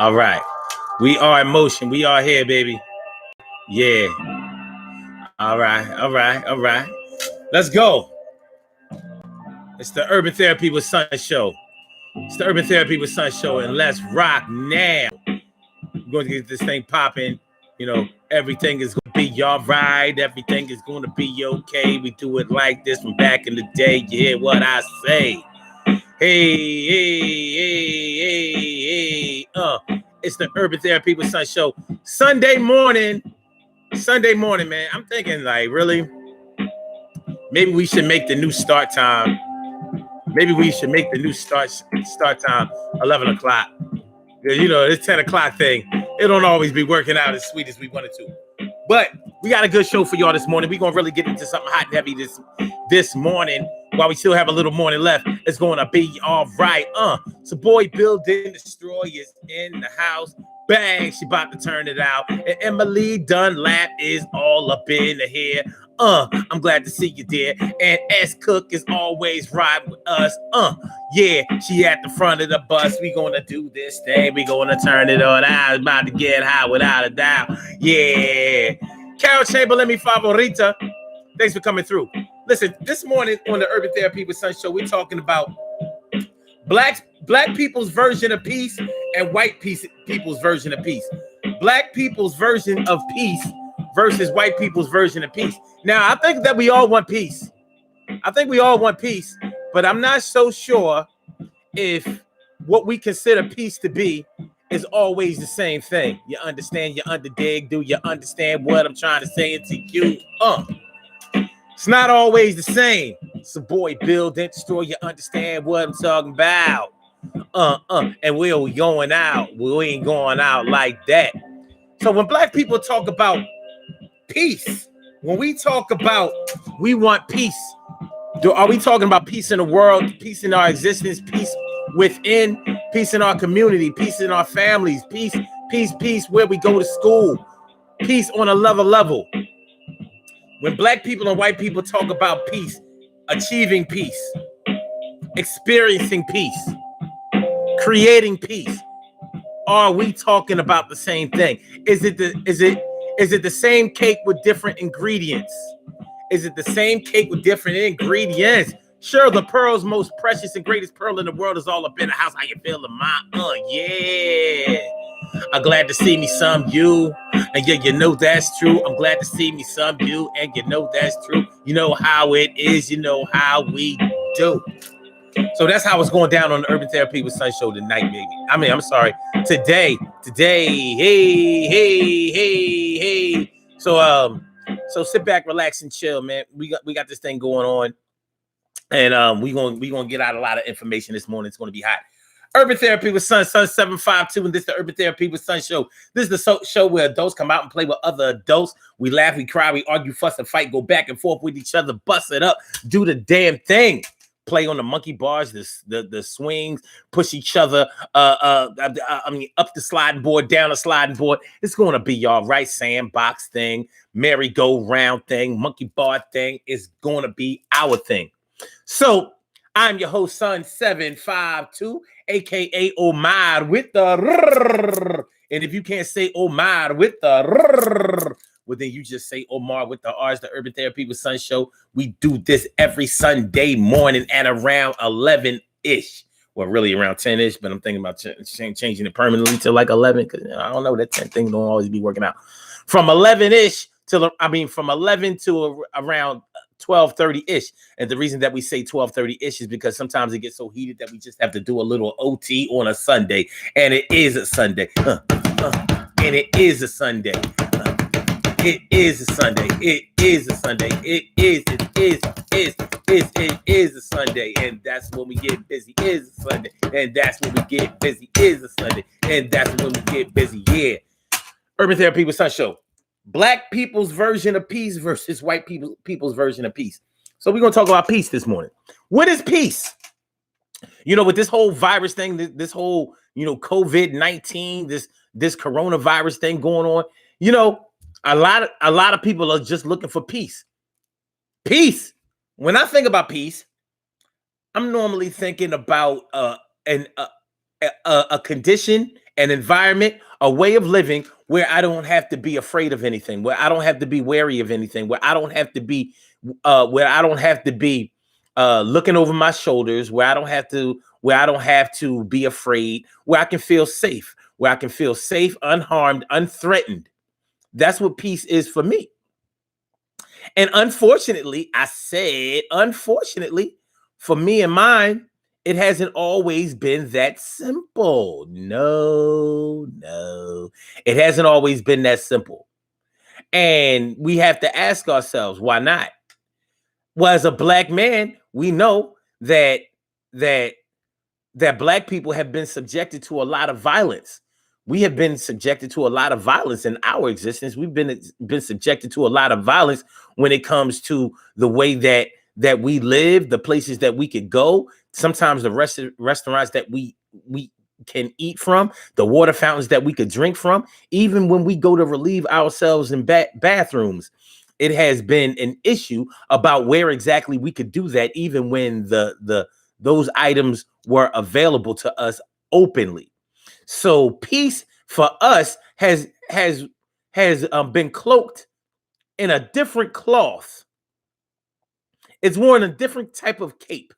All right. We are in motion. We are here, baby. Yeah. All right. All right. All right. Let's go. It's the Urban Therapy with Sun show. It's the Urban Therapy with Sun show, and let's rock now. We're going to get this thing popping. You know, everything is going to be all right. Everything is going to be okay. We do it like this from back in the day. You hear what I say? Hey, hey, hey, hey, hey. It's the Urban Therapy with Sun show. Sunday morning, man. I'm thinking, like, really? Maybe we should make the new start time. Maybe we should make the new start time 11 o'clock. You know, this 10 o'clock thing, it don't always be working out as sweet as we wanted to. But we got a good show for y'all this morning. We're going to really get into something hot and heavy this morning while we still have a little morning left. It's going to be all right. So boy, Bill didn't destroy is in the house. Bang, she about to turn it out. And Emily Dunlap is all up in the hair. I'm glad to see you, dear. And S. Cook is always riding with us. Yeah, she at the front of the bus. We gonna do this thing. We gonna turn it on out. It's about to get high without a doubt. Yeah. Carol Chamberlain, mi favorita. Thanks for coming through. Listen, this morning on the Urban Therapy with Sun show, we're talking about black people's version of peace and white people's version of peace. Black people's version of peace versus white people's version of peace. Now, I think that we all want peace. But I'm not so sure if what we consider peace to be is always the same thing. You understand? You underdig? Do you understand what I'm trying to say into you? It's not always the same. So boy, Bill didn't destroy. You understand what I'm talking about? And we're going out. We ain't going out like that. So when black people talk about peace, when we talk about we want peace, are we talking about peace in the world, peace in our existence, peace within, peace in our community, peace in our families, peace where we go to school, peace on a level? When black people and white people talk about peace, achieving peace, experiencing peace, creating peace, are we talking about the same thing? Is it the same cake with different ingredients? Is it the same cake with different ingredients? Sure, the pearl's most precious and greatest pearl in the world is all up in the house. How you feeling, ma? Yeah. I'm glad to see me some you. And yeah, you know that's true. I'm glad to see me some you. And you know that's true. You know how it is. You know how we do. So that's how it's going down on the Urban Therapy with Sun show tonight, baby. I'm sorry. Today. Hey. So sit back, relax, and chill, man. We got this thing going on. And we gonna get out a lot of information this morning. It's gonna be hot. Urban Therapy with Sun 752, and this is the Urban Therapy with Sun show. This is the show where adults come out and play with other adults. We laugh, we cry, we argue, fuss, and fight, go back and forth with each other, bust it up, do the damn thing. Play on the monkey bars, the swings, push each other, up the sliding board, down the sliding board. It's gonna be all right. Sandbox thing, merry-go-round thing, monkey bar thing is gonna be our thing. So I'm your host, Sun 752, aka Omar with the rrr. And if you can't say Omar with the rrr, well, then you just say Omar with the R's, the Urban Therapy with Sun show. We do this every Sunday morning at around 11-ish. Well, really around 10-ish, but I'm thinking about changing it permanently to like 11 because I don't know, that 10 thing don't always be working out. From 11-ish from 11 to around 12:30-ish. And the reason that we say 12:30-ish is because sometimes it gets so heated that we just have to do a little OT on a Sunday. And it is a Sunday. And it is a Sunday. It is a Sunday. It is a Sunday. It is a Sunday. And that's when we get busy. Is a Sunday. And that's when we get busy. Is a Sunday. And that's when we get busy. Yeah. Urban Therapy with Sun show. Black people's version of peace versus white people's version of peace. So we're going to talk about peace this morning. What is peace? You know, with this whole virus thing, this whole, COVID-19, this coronavirus thing going on, a lot of people are just looking for peace. Peace. When I think about peace, I'm normally thinking about a condition an environment, a way of living where I don't have to be afraid of anything, where I don't have to be wary of anything, where I don't have to be looking over my shoulders, where I don't have to be afraid, where I can feel safe, unharmed, unthreatened. That's what peace is for me. And unfortunately, I said, unfortunately, for me and mine, it hasn't always been that simple. No, it hasn't always been that simple. And we have to ask ourselves, why not? Well, as a Black man, we know that Black people have been subjected to a lot of violence. We have been subjected to a lot of violence in our existence. We've been subjected to a lot of violence when it comes to the way that we live, the places that we could go, sometimes the restaurants that we can eat from, the water fountains that we could drink from, even when we go to relieve ourselves in bathrooms. It has been an issue about where exactly we could do that, even when those items were available to us openly. So peace for us has been cloaked in a different cloth. It's worn a different type of cape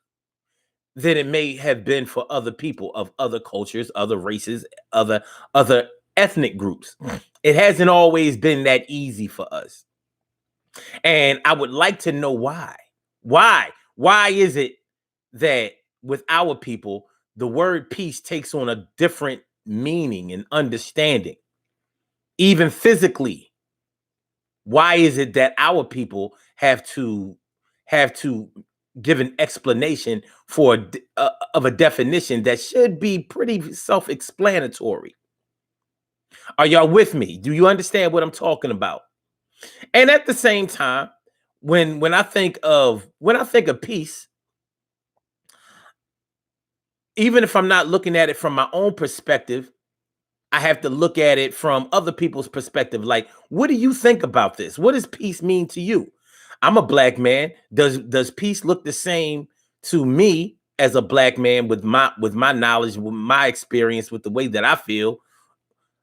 than it may have been for other people of other cultures, other races, other ethnic groups. It hasn't always been that easy for us. And I would like to know why. Why is it that with our people, the word peace takes on a different meaning and understanding, even physically? Why is it that our people have to give an explanation for of a definition that should be pretty self-explanatory? Are y'all with me? Do you understand what I'm talking about? And at the same time, when I think of peace, even if I'm not looking at it from my own perspective, I have to look at it from other people's perspective. Like, what do you think about this? What does peace mean to you? I'm a Black man. Does peace look the same to me as a Black man with my knowledge, with my experience, with the way that I feel,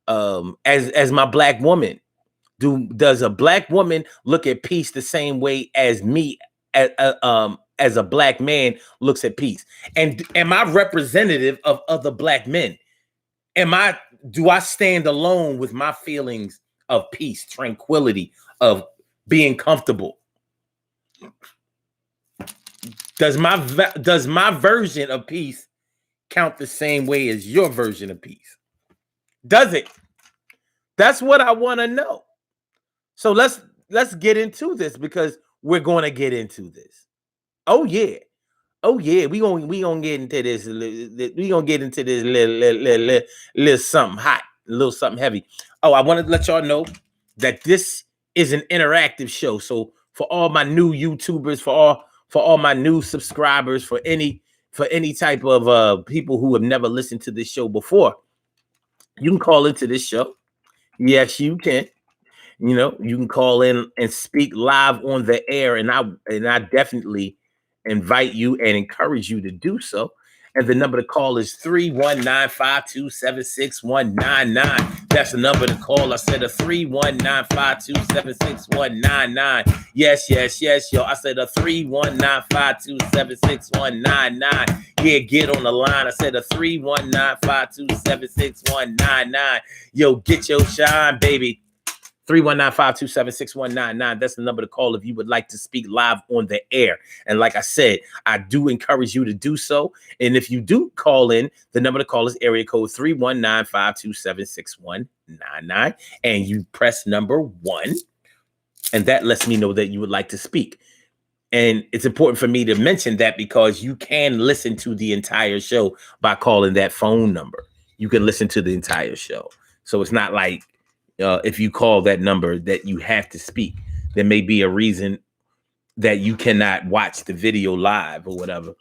as my Black woman? Does a Black woman look at peace the same way as me as a Black man looks at peace? And am I representative of other Black men? Do I stand alone with my feelings of peace, tranquility, of being comfortable? Does my version of peace count the same way as your version of peace? Does it? That's what I want to know. So let's get into this, because we're going to get into this. Oh yeah, we gonna get into this. We gonna get into this little something hot, a little something heavy. Oh, I want to let y'all know that this is an interactive show. So for all my new YouTubers, for all my new subscribers, for any type of people who have never listened to this show before, you can call into this show. Yes, you can. You know, you can call in and speak live on the air, and I definitely invite you and encourage you to do so. And the number to call is 319-527-6199. That's the number to call. I said a 319-527-6199. Yes, yo. I said a 319-527-6199. Yeah, get on the line. I said a 319-527-6199. Yo, get your shine, baby. 319-527-6199. That's the number to call if you would like to speak live on the air. And like I said, I do encourage you to do so. And if you do call in, the number to call is area code 319-527-6199. And you press number 1. And that lets me know that you would like to speak. And it's important for me to mention that because you can listen to the entire show by calling that phone number. You can listen to the entire show. So it's not like, if you call that number that you have to speak. There may be a reason that you cannot watch the video live or whatever.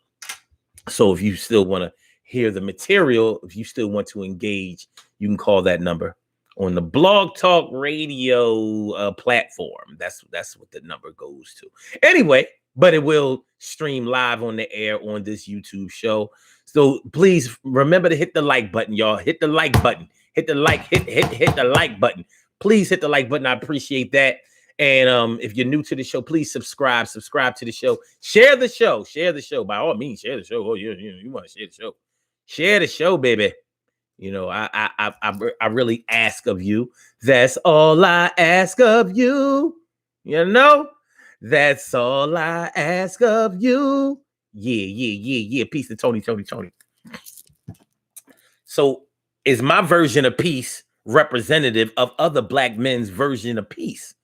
So if you still want to hear the material, if you still want to engage, you can call that number on the Blog Talk Radio platform. That's what the number goes to. Anyway, but it will stream live on the air on this YouTube show. So please remember to hit the like button, y'all. Hit the like button. hit the like, hit the like button. Please hit the like button. I appreciate that. And if you're new to the show, please subscribe to the show. Share the show. By all means, share the show. Oh, you want to share the show. Share the show, baby. You know, I really ask of you. That's all I ask of you. You know, that's all I ask of you. Yeah. Peace to Tony. So is my version of peace representative of other Black men's version of peace?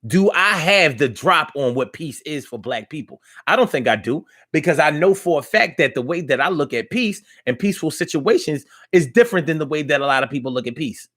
Do I have the drop on what peace is for Black people? I don't think I do, because I know for a fact that the way that I look at peace and peaceful situations is different than the way that a lot of people look at peace.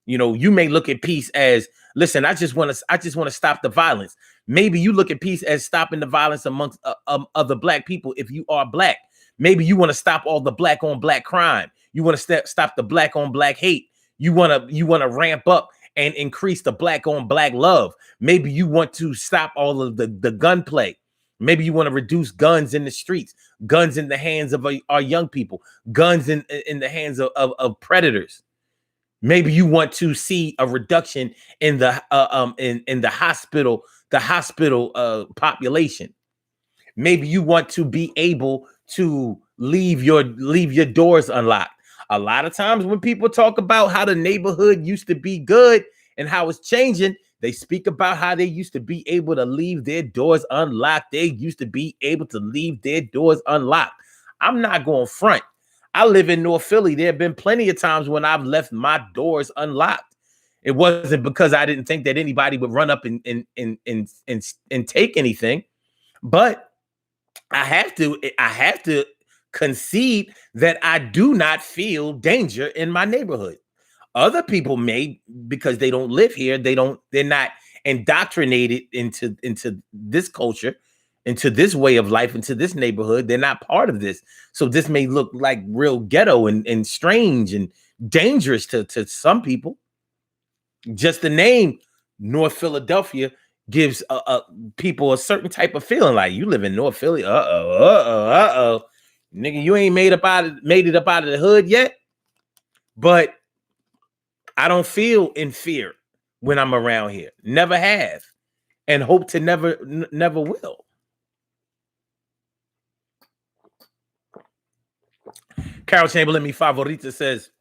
You know, you may look at peace as, listen, I just want to stop the violence. Maybe you look at peace as stopping the violence amongst other Black people if you are Black. Maybe you want to stop all the Black on Black crime. You want to stop the Black on Black hate. You want to ramp up and increase the Black on Black love. Maybe you want to stop all of the gunplay. Maybe you want to reduce guns in the streets, guns in the hands of our young people, guns in the hands of predators. Maybe you want to see a reduction in the in the hospital population. Maybe you want to be able to leave your doors unlocked. A lot of times when people talk about how the neighborhood used to be good and how it's changing, they speak about how they used to be able to leave their doors unlocked. They used to be able to leave their doors unlocked. I'm not going front. I live in North Philly. There have been plenty of times when I've left my doors unlocked. It wasn't because I didn't think that anybody would run up and take anything, but I have to concede that I do not feel danger in my neighborhood. Other people may, because they don't live here, they're not indoctrinated into this culture, into this way of life, into this neighborhood. They're not part of this. So this may look like real ghetto and strange and dangerous to some people. Just the name North Philadelphia gives people a certain type of feeling, like you live in North Philly. Nigga, you ain't made it up out of the hood yet. But I don't feel in fear when I'm around here. Never have, and hope to never will. Carol Chamberlain, mi favorita, says,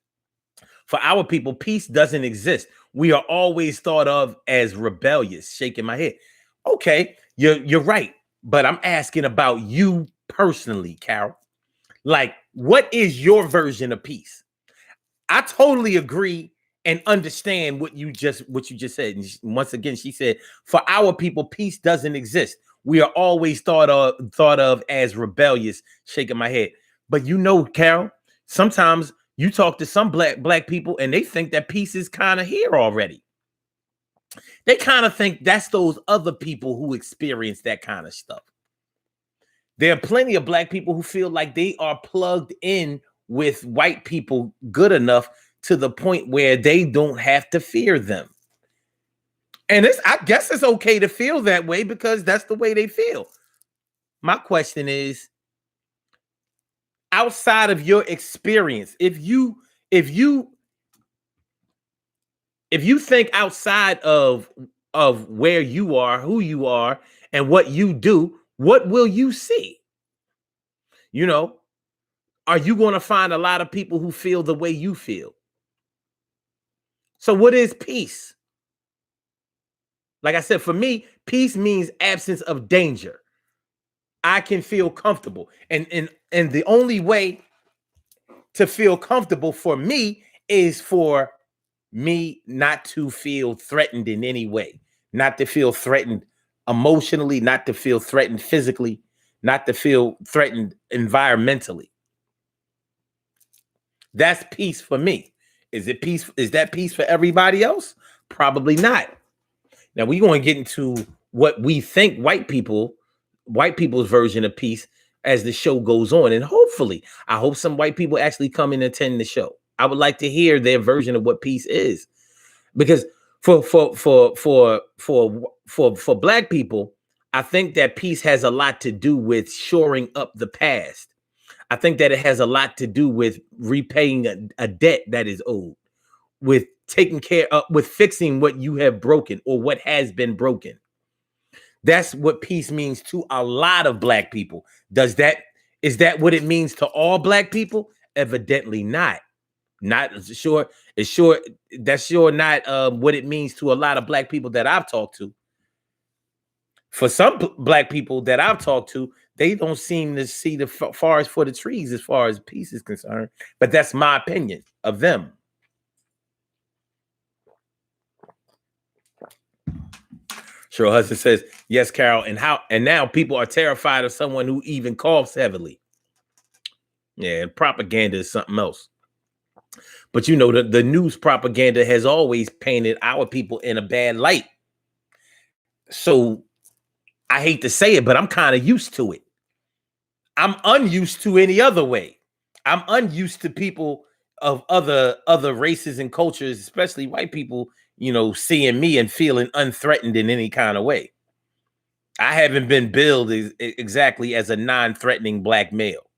for our people, peace doesn't exist. We are always thought of as rebellious. Shaking my head. Okay, you're right. But I'm asking about you personally, Carol. Like, what is your version of peace? I totally agree and understand what you just said. And once again, she said, for our people, peace doesn't exist. We are always thought of as rebellious. Shaking my head. But you know, Carol, sometimes you talk to some black people and they think that peace is kind of here already. They kind of think that's those other people who experience that kind of stuff. There are plenty of Black people who feel like they are plugged in with white people good enough to the point where they don't have to fear them. And I guess it's okay to feel that way because that's the way they feel. My question is, outside of your experience, if you think outside of where you are, who you are, and what you do, what will you see? You know, are you going to find a lot of people who feel the way you feel? So what is peace? Like I said, for me, peace means absence of danger. I can feel comfortable. And the only way to feel comfortable for me is for me not to feel threatened in any way, not to feel threatened emotionally, not to feel threatened physically, not to feel threatened environmentally. That's peace for me. Is it peace? Is that peace for everybody else? Probably not. Now we're going to get into what we think white people's version of peace as the show goes on. And hopefully, I hope some white people actually come and attend the show. I would like to hear their version of what peace is. Because for Black people, I think that peace has a lot to do with shoring up the past. I think that it has a lot to do with repaying a debt that is owed. taking care of, with fixing what you have broken or what has been broken. That's what peace means to a lot of black people. Is that what it means to all black people? Evidently not. Not sure. It's sure that's sure not what it means to a lot of black people that I've talked to. For some black people that I've talked to, they don't seem to see the forest for the trees as far as peace is concerned. But that's my opinion of them. Cheryl Hudson says, yes, Carol. And now people are terrified of someone who even coughs heavily. Yeah, propaganda is something else. But you know, the news propaganda has always painted our people in a bad light. So I hate to say it, but I'm kind of used to it. I'm unused to any other way. I'm unused to people of other races and cultures, especially white people, you know, seeing me and feeling unthreatened in any kind of way. I haven't been billed exactly as a non-threatening black male,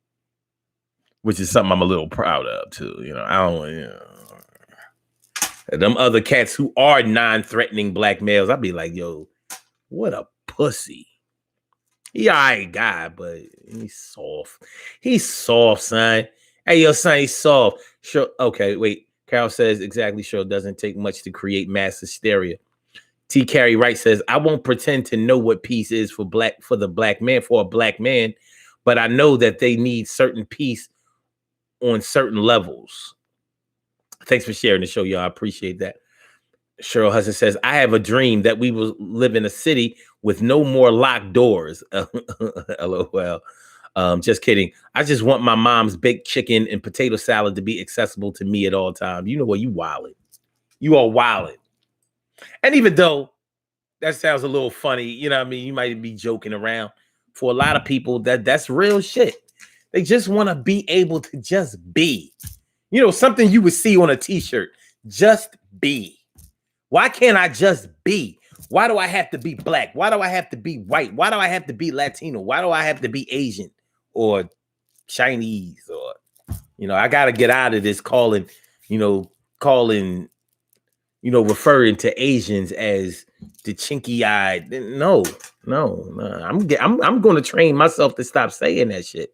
which is something I'm a little proud of too. You know, I don't, you know, them other cats who are non-threatening black males, I'd be like, yo, what a pussy. He all right guy, but he's soft. He's soft, son. Hey, yo, son, he's soft. Sure. Okay, wait. Carol says exactly sure. Doesn't take much to create mass hysteria. T. Carey Wright says, I won't pretend to know what peace is for a black man, but I know that they need certain peace on certain levels. Thanks for sharing the show, y'all. I appreciate that. Cheryl Hudson says, I have a dream that we will live in a city with no more locked doors. LOL. Just kidding. I just want my mom's baked chicken and potato salad to be accessible to me at all times. You know what? You wildin'. You are wildin'. And even though that sounds a little funny, you know what I mean? You might be joking around. For a lot of people, that's real shit. They just want to be able to just be. You know, something you would see on a t-shirt. Just be. Why can't I just be? Why do I have to be black? Why do I have to be white? Why do I have to be Latino? Why do I have to be Asian or Chinese? Or, you know, I got to get out of this calling, referring to Asians as the chinky-eyed. No. I'm going to train myself to stop saying that shit.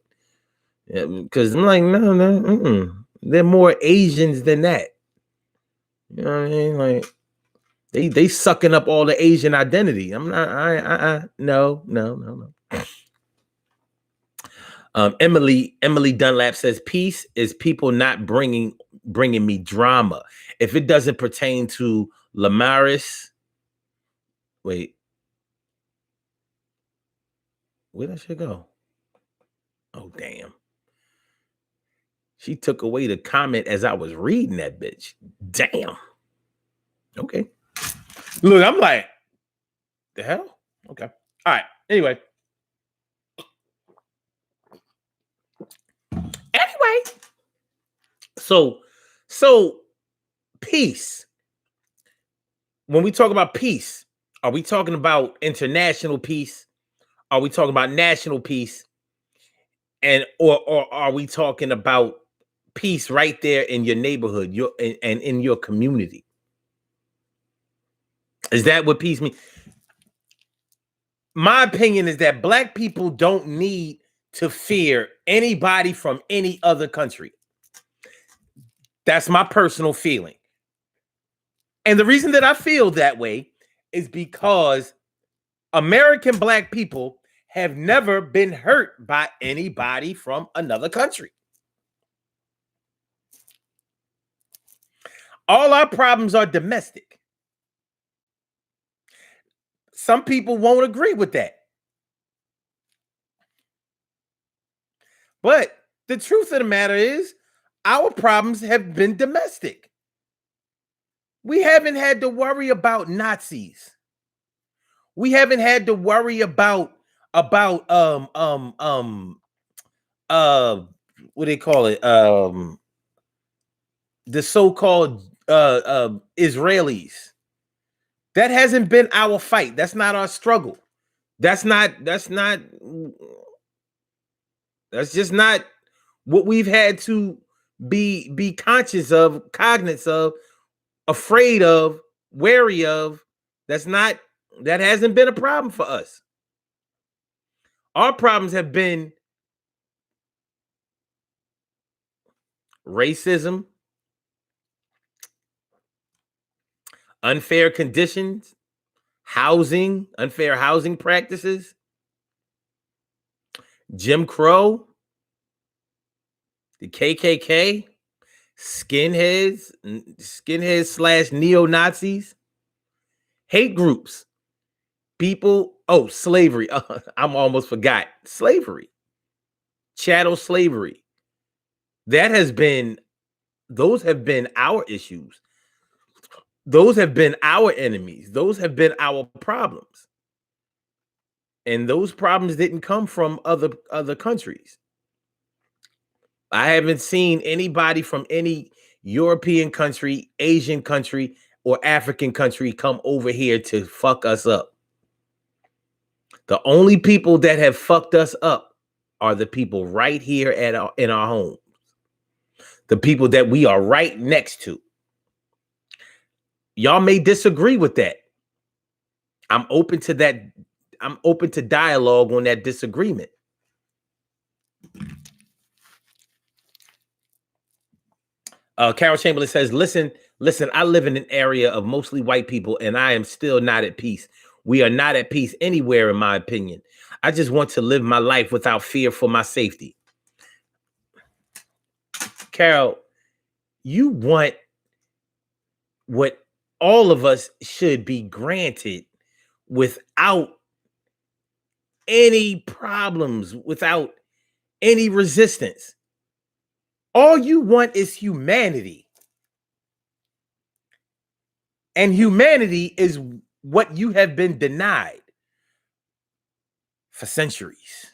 Because I'm like, no. They're more Asians than that. You know what I mean? Like, they sucking up all the Asian identity. I'm not. No. Emily Dunlap says peace is people not bringing me drama. If it doesn't pertain to Lamaris, wait, where did she go? Oh damn! She took away the comment as I was reading that bitch. Damn. Okay. Look, I'm like, the hell? Okay. All right. Anyway. So peace. When we talk about peace, are we talking about international peace? Are we talking about national peace? Or are we talking about peace right there in your neighborhood, and in your community? Is that what peace means? My opinion is that black people don't need to fear anybody from any other country. That's my personal feeling. And the reason that I feel that way is because American black people have never been hurt by anybody from another country. All our problems are domestic. Some people won't agree with that. But the truth of the matter is, our problems have been domestic. We haven't had to worry about Nazis. We haven't had to worry about what do they call it? The so-called Israelis. That hasn't been our fight. That's not our struggle. That's just not what we've had to be conscious of, cognizant of afraid of, wary of, that hasn't been a problem for us. Our problems have been racism, unfair conditions, housing, unfair housing practices, Jim Crow, the KKK, skinheads / neo-Nazis, hate groups, people. Oh, slavery. I'm almost forgot. Slavery, chattel slavery. Those have been our issues. Those have been our enemies. Those have been our problems. And those problems didn't come from other countries. I haven't seen anybody from any European country, Asian country, or African country come over here to fuck us up. The only people that have fucked us up are the people right here in our homes. The people that we are right next to. Y'all may disagree with that. I'm open to that. I'm open to dialogue on that disagreement. Carol Chamberlain says, listen, I live in an area of mostly white people and I am still not at peace. We are not at peace anywhere, in my opinion. I just want to live my life without fear for my safety. Carol, you want what all of us should be granted without any problems, without any resistance. All you want is humanity. And humanity is what you have been denied for centuries.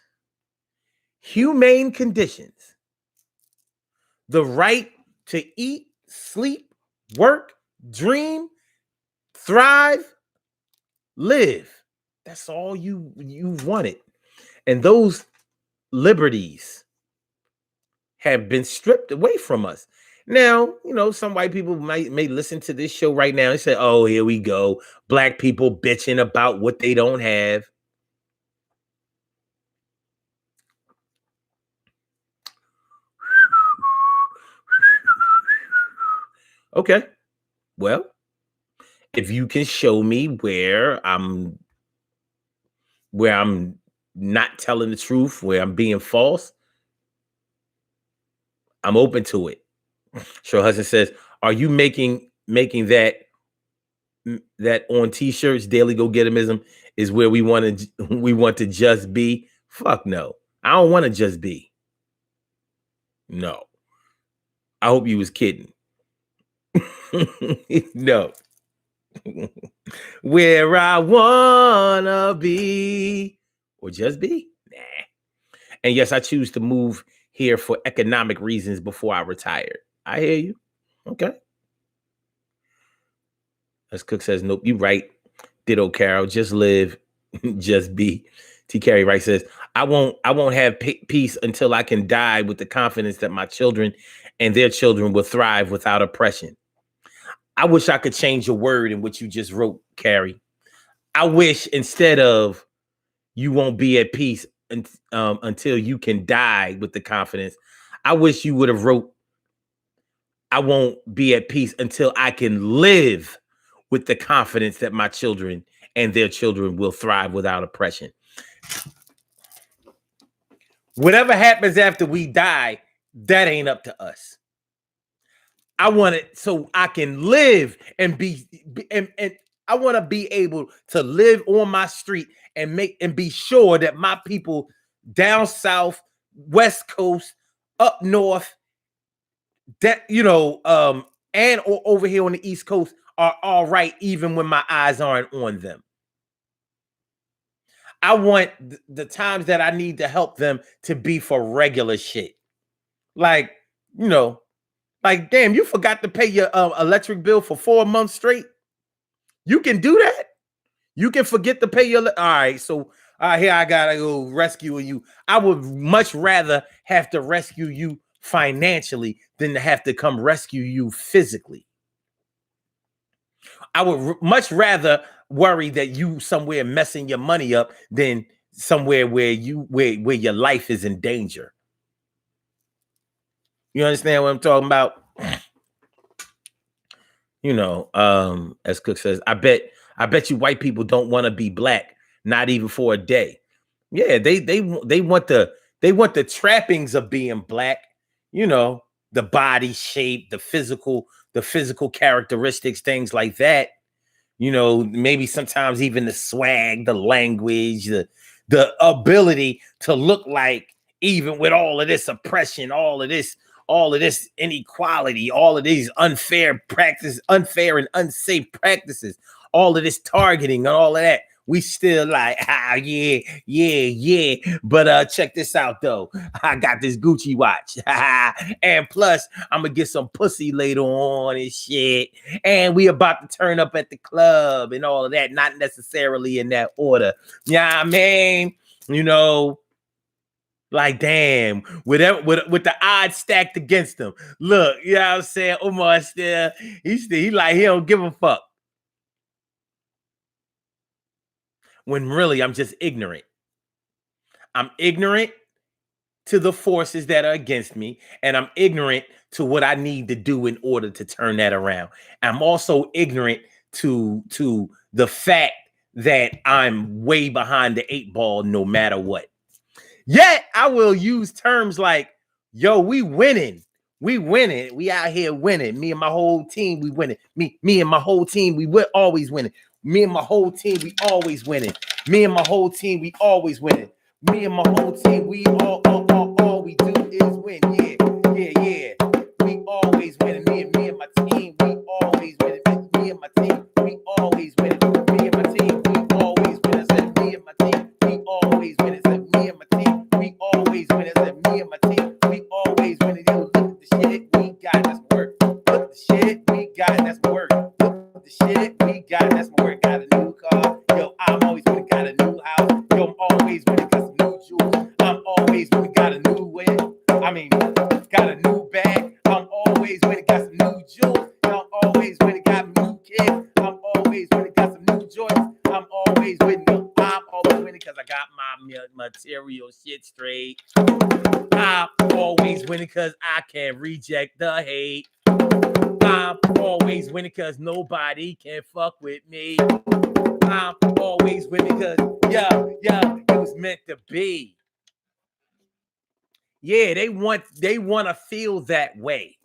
Humane conditions. The right to eat, sleep, work, dream, thrive, live. That's all you wanted. And those liberties have been stripped away from us. Now, some white people may listen to this show right now and say, oh, here we go. Black people bitching about what they don't have. Okay. Well, if you can show me where I'm not telling the truth, where I'm being false, I'm open to it. Cheryl Hudson says, are you making that on t-shirts, daily go-getimism is where we want to just be? Fuck no. I don't want to just be. No. I hope you was kidding. No. Where I wanna be or just be? Nah. And yes, I choose to move here for economic reasons before I retired. I hear you. Okay. As Cook says, nope, you right. Ditto, Carol. Just live, just be. T. Carey Wright says, I won't have peace until I can die with the confidence that my children and their children will thrive without oppression. I wish I could change a word in what you just wrote, Carrie. I wish instead of you won't be at peace until you can die with the confidence, I wish you would have wrote, I won't be at peace until I can live with the confidence that my children and their children will thrive without oppression. Whatever happens after we die, that ain't up to us. I want it so I can live and I want to be able to live on my street and be sure that my people down south, West Coast, up north, that and over here on the East Coast are all right, even when my eyes aren't on them. I want the times that I need to help them to be for regular shit. Like, like, damn, you forgot to pay your electric bill for 4 months straight. You can do that. You can forget to pay your. All right, so here I gotta go rescue you. I would much rather have to rescue you financially than to have to come rescue you physically. I would much rather worry that you somewhere messing your money up than somewhere where your life is in danger. You understand what I'm talking about? You know, as Cook says, I bet you white people don't want to be black, not even for a day. Yeah, they want the trappings of being black, you know, the body shape, the physical characteristics, things like that. You know, maybe sometimes even the swag, the language, the ability to look like, even with all of this oppression, all of this inequality, all of these unfair and unsafe practices, all of this targeting and all of that. We still like, yeah. But check this out though. I got this Gucci watch. And plus, I'm gonna get some pussy later on and shit. And we about to turn up at the club and all of that, not necessarily in that order. Yeah, I mean, you know, like damn, with the odds stacked against him. Look, you know what I'm saying? Umar he like he don't give a fuck. When really I'm just ignorant. I'm ignorant to the forces that are against me, and I'm ignorant to what I need to do in order to turn that around. I'm also ignorant to the fact that I'm way behind the 8 ball no matter what. Yet I will use terms like, yo, we winning. We winning. We out here winning. Me and my whole team, we winning. Me and my whole team, we always winning. Me and my whole team, we always winning. Me and my whole team, we always winning. Me and my whole team, we all we do is win. Yeah. We always winning. Me and my team, we always winning. Me and my team, we always winning. Me and my team, we always winning. I said, me and my team, we always winning. I said, me and my team, we always winning. I said, me and my team, we always winning. Yo, look at the shit we got, that's work. Look at the shit we got, that's work. Look at the shit we got, that's work. Got a new car. Yo, I'm always winning. Got a new house. Yo, I'm always winning. Got some new jewels. I'm always winning. Got a new way. Got a new bag. I'm always winning. Got some new jewels. I'm always winning. Got new kids. I'm always winning. Got some new joints. I'm always winning. Yo, I'm always winning because I got my material shit straight. I'm always winning because I can reject the hate. I'm always winning because nobody can fuck with me. I'm always winning because, it was meant to be. Yeah, they want to feel that way.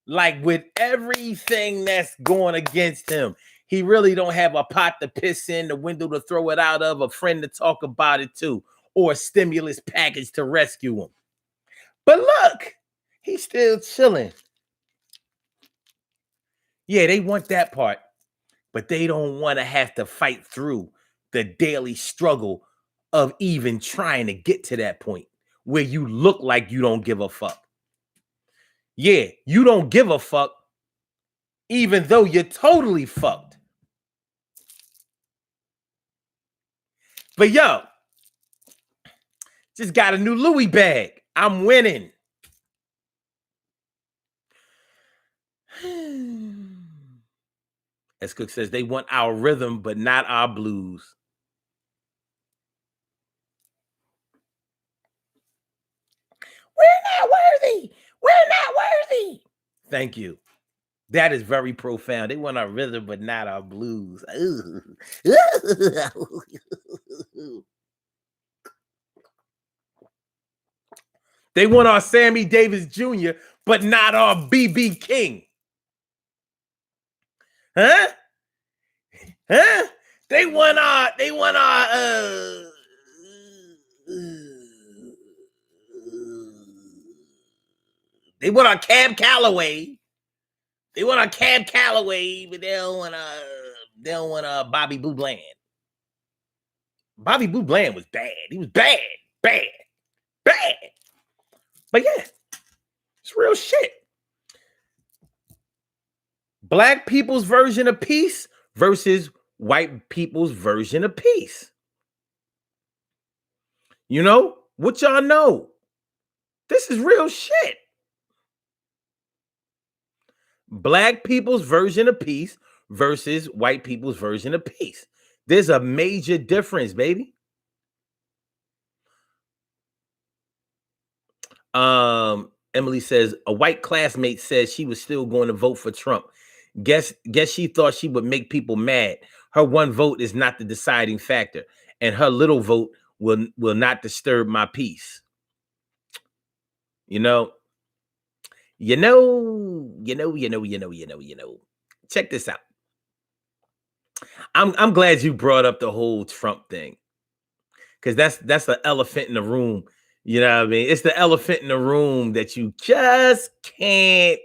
Like with everything that's going against him, he really don't have a pot to piss in, the window to throw it out of, a friend to talk about it to, or a stimulus package to rescue him. But look, he's still chilling. Yeah, they want that part, but they don't want to have to fight through the daily struggle of even trying to get to that point where you look like you don't give a fuck. Yeah, you don't give a fuck, even though you're totally fucked. But yo, just got a new Louis bag. I'm winning. As Cook says, they want our rhythm, but not our blues. We're not worthy. We're not worthy. Thank you. That is very profound. They want our rhythm, but not our blues. They want our Sammy Davis Jr., but not our BB King. Huh? They want our they want our Cab Calloway. They want our Cab Calloway, but they don't want Bobby Blue Bland. Bobby Blue Bland was bad. He was bad. But yeah, it's real shit. Black people's version of peace versus white people's version of peace. You know, what y'all know? This is real shit. Black people's version of peace versus white people's version of peace. There's a major difference, baby. Emily says a white classmate says she was still going to vote for Trump. Guess she thought she would make people mad. Her one vote is not the deciding factor, and her little vote will not disturb my peace. You know. Check this out. I'm glad you brought up the whole Trump thing, because that's the elephant in the room. You know what I mean? It's the elephant in the room that you just can't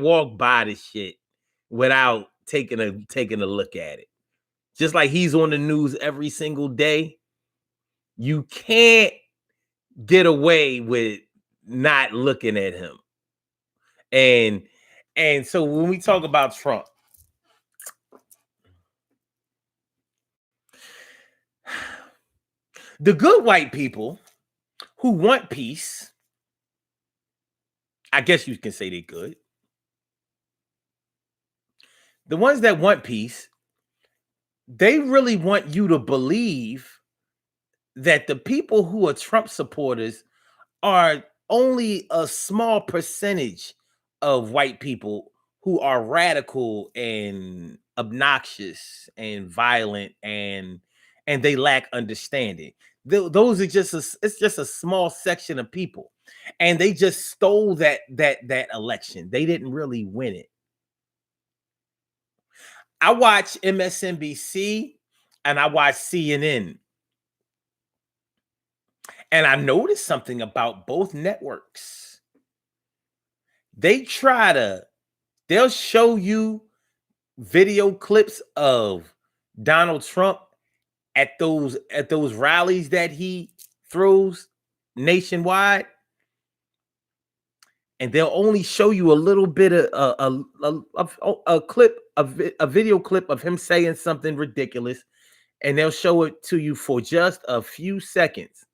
walk by this shit without taking a look at it. Just like he's on the news every single day, you can't get away with not looking at him. And so when we talk about Trump, the good white people who want peace, I guess you can say they're good. The ones that want peace, they really want you to believe that the people who are Trump supporters are only a small percentage of white people who are radical and obnoxious and violent, and they lack understanding. Those are it's just a small section of people, and they just stole that election. They didn't really win it. I watch MSNBC and I watch CNN, and I noticed something about both networks. They'll show you video clips of Donald Trump at those rallies that he throws nationwide, and they'll only show you a little bit of a video clip of him saying something ridiculous, and they'll show it to you for just a few seconds,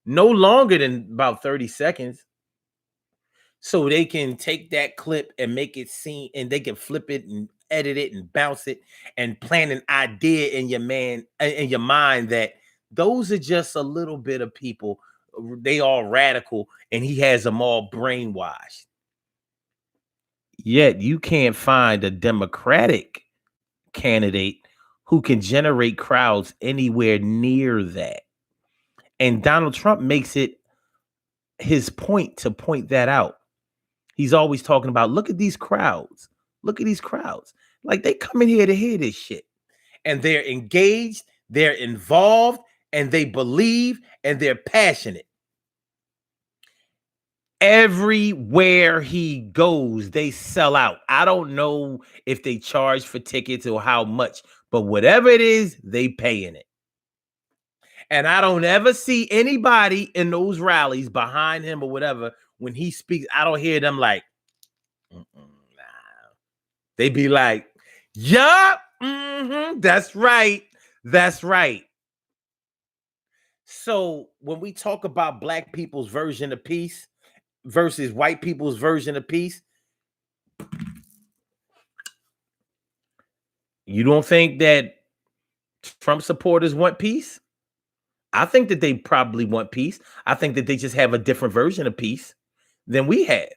no longer than about 30 seconds. So they can take that clip and make it seem, and they can flip it and edit it and bounce it and plant an idea in your mind that those are just a little bit of people. They all radical, and he has them all brainwashed. Yet you can't find a Democratic candidate who can generate crowds anywhere near that. And Donald Trump makes it his point to point that out. He's always talking about, look at these crowds. Look at these crowds. Like, they come in here to hear this shit. And they're engaged, they're involved, and they believe, and they're passionate. Everywhere he goes, they sell out. I don't know if they charge for tickets or how much, but whatever it is, they paying it. And I don't ever see anybody in those rallies behind him or whatever. When he speaks, I don't hear them like, nah. They be like, yup, that's right. That's right. So when we talk about black people's version of peace versus white people's version of peace, you don't think that Trump supporters want peace? I think that they probably want peace. I think that they just have a different version of peace than we have.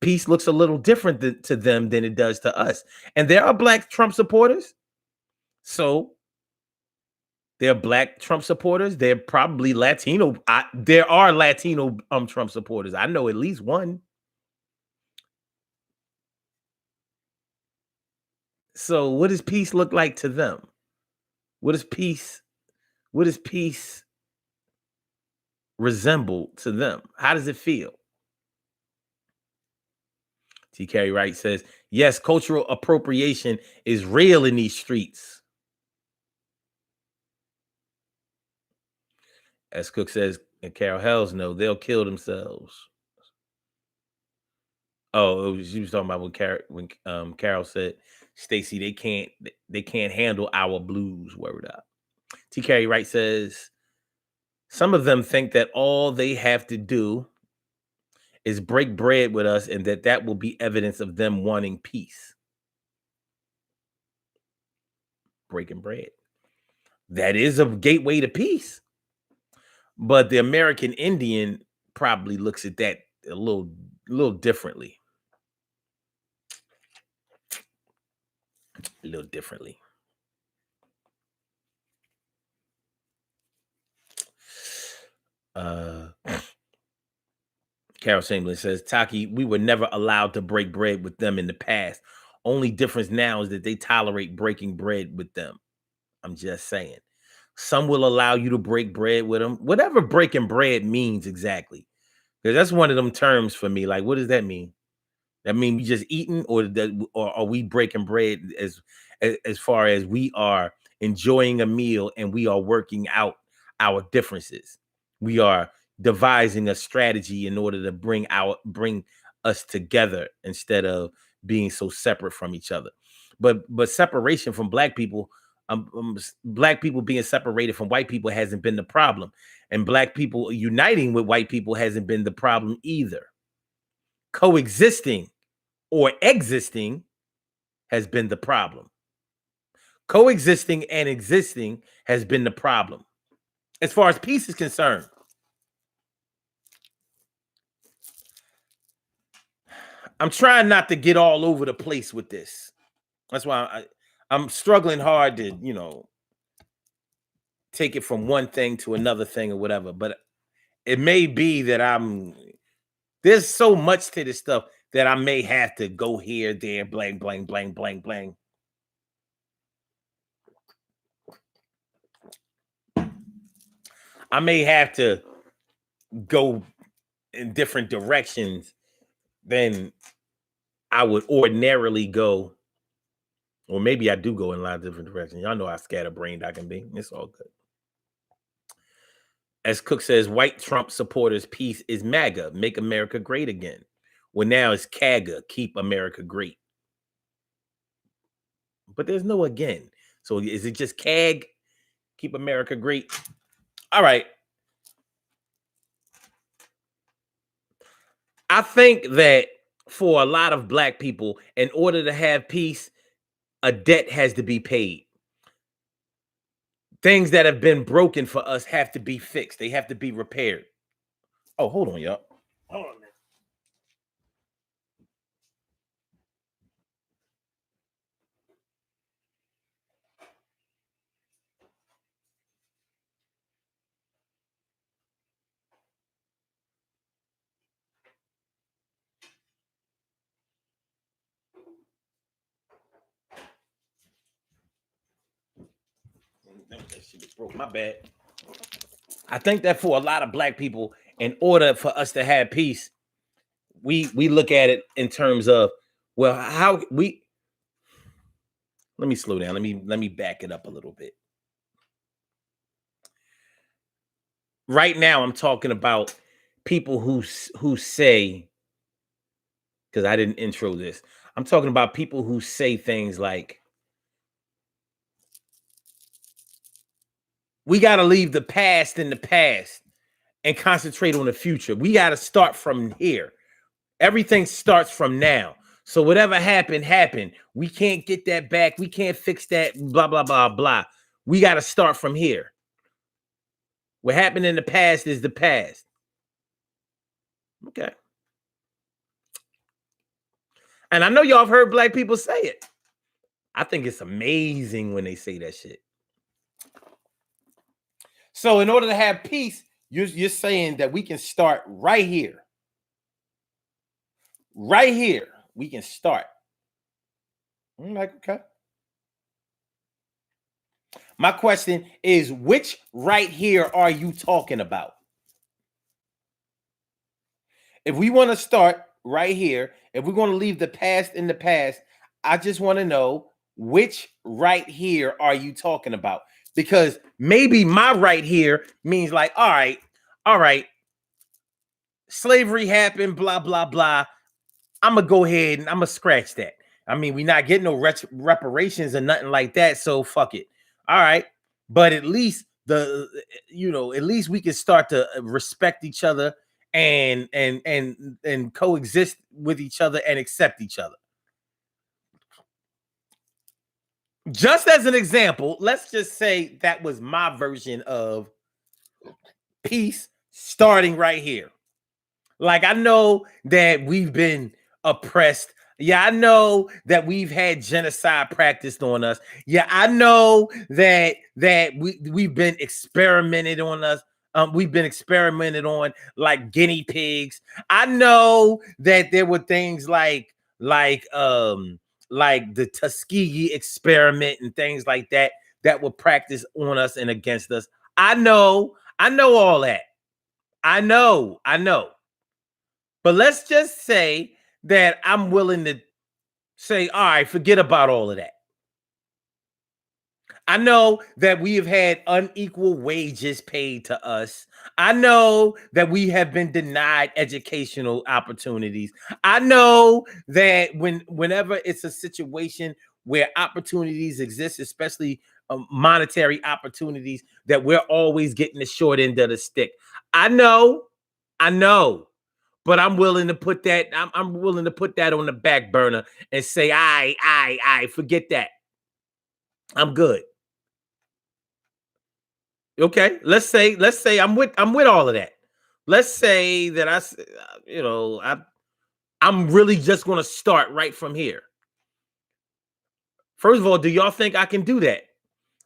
Peace looks a little different to them than it does to us. And there are black Trump supporters. So they're black Trump supporters. They're probably Latino. There are Latino Trump supporters. I know at least one. So what does peace look like to them? What does peace resemble to them? How does it feel? T. Carey Wright says, yes, cultural appropriation is real in these streets. As Cook says, and Carol, hells no, they'll kill themselves. Oh, she was talking about when Carol said, Stacey, they can't handle our blues. Word up. T. Carey Wright says, some of them think that all they have to do is break bread with us, and that will be evidence of them wanting peace. breaking bread. That is a gateway to peace. But the American Indian probably looks at that a little differently. A little differently. Carol Chamberlain says, Taki, we were never allowed to break bread with them in the past. Only difference now is that they tolerate breaking bread with them. I'm just saying. Some will allow you to break bread with them. Whatever breaking bread means exactly. Because that's one of them terms for me. Like, what does that mean? That mean we just eating, or are we breaking bread as far as we are enjoying a meal and we are working out our differences? We are devising a strategy in order to bring us together instead of being so separate from each other. But separation from black people, black people being separated from white people hasn't been the problem, and black people uniting with white people hasn't been the problem either. Coexisting or existing has been the problem. Coexisting and existing has been the problem. As far as peace is concerned, I'm trying not to get all over the place with this. That's why I'm struggling hard to, take it from one thing to another thing or whatever. But it may be that there's so much to this stuff that I may have to go here, there, blank, blank, blank, blank, blank. I may have to go in different directions than I would ordinarily go. Or maybe I do go in a lot of different directions. Y'all know how scatterbrained I can be. It's all good. As Cook says, white Trump supporters' peace is MAGA, make America great again. Well, now it's CAGA, keep America great. But there's no again. So is it just CAG, keep America great? All right. I think that for a lot of black people, in order to have peace, a debt has to be paid. Things that have been broken for us have to be fixed. They have to be repaired. Oh, hold on, y'all. Hold on a minute. That shit broke. My bad. I think that for a lot of black people, in order for us to have peace, we look at it in terms of, well, how we. Let me slow down. Let me back it up a little bit. Right now, I'm talking about people who say, because I didn't intro this. I'm talking about people who say things like, we got to leave the past in the past and concentrate on the future. We got to start from here. Everything starts from now. So whatever happened. We can't get that back. We can't fix that, blah, blah, blah, blah. We got to start from here. What happened in the past is the past. Okay. And I know y'all have heard black people say it. I think it's amazing when they say that shit. So in order to have peace, you're saying that we can start right here. Right here, we can start. I'm like, okay. My question is, which right here are you talking about? If we want to start right here, if we're going to leave the past in the past, I just want to know, which right here are you talking about? Because maybe my right here means like, all right, slavery happened, blah, blah, blah. I'm going to go ahead and I'm going to scratch that. I mean, we're not getting no reparations or nothing like that, so fuck it. All right. But at least at least we can start to respect each other and coexist with each other and accept each other. Just as an example, let's just say that was my version of peace starting right here. Like, I know that we've been oppressed. Yeah, I know that we've had genocide practiced on us. Yeah, I know that we've been experimented on us. We've been experimented on like guinea pigs. I know that there were things like the Tuskegee experiment and things like that that were practiced on us and against us. I know all that. I know. But let's just say that I'm willing to say, all right, forget about all of that. I know that we have had unequal wages paid to us. I know that we have been denied educational opportunities. I know that whenever it's a situation where opportunities exist, especially monetary opportunities, that we're always getting the short end of the stick. I know, but I'm willing to put that. I'm willing to put that on the back burner and say, I forget that. I'm good. Okay, let's say I'm with all of that. Let's say that I'm really just going to start right from here. First of all, do y'all think I can do that?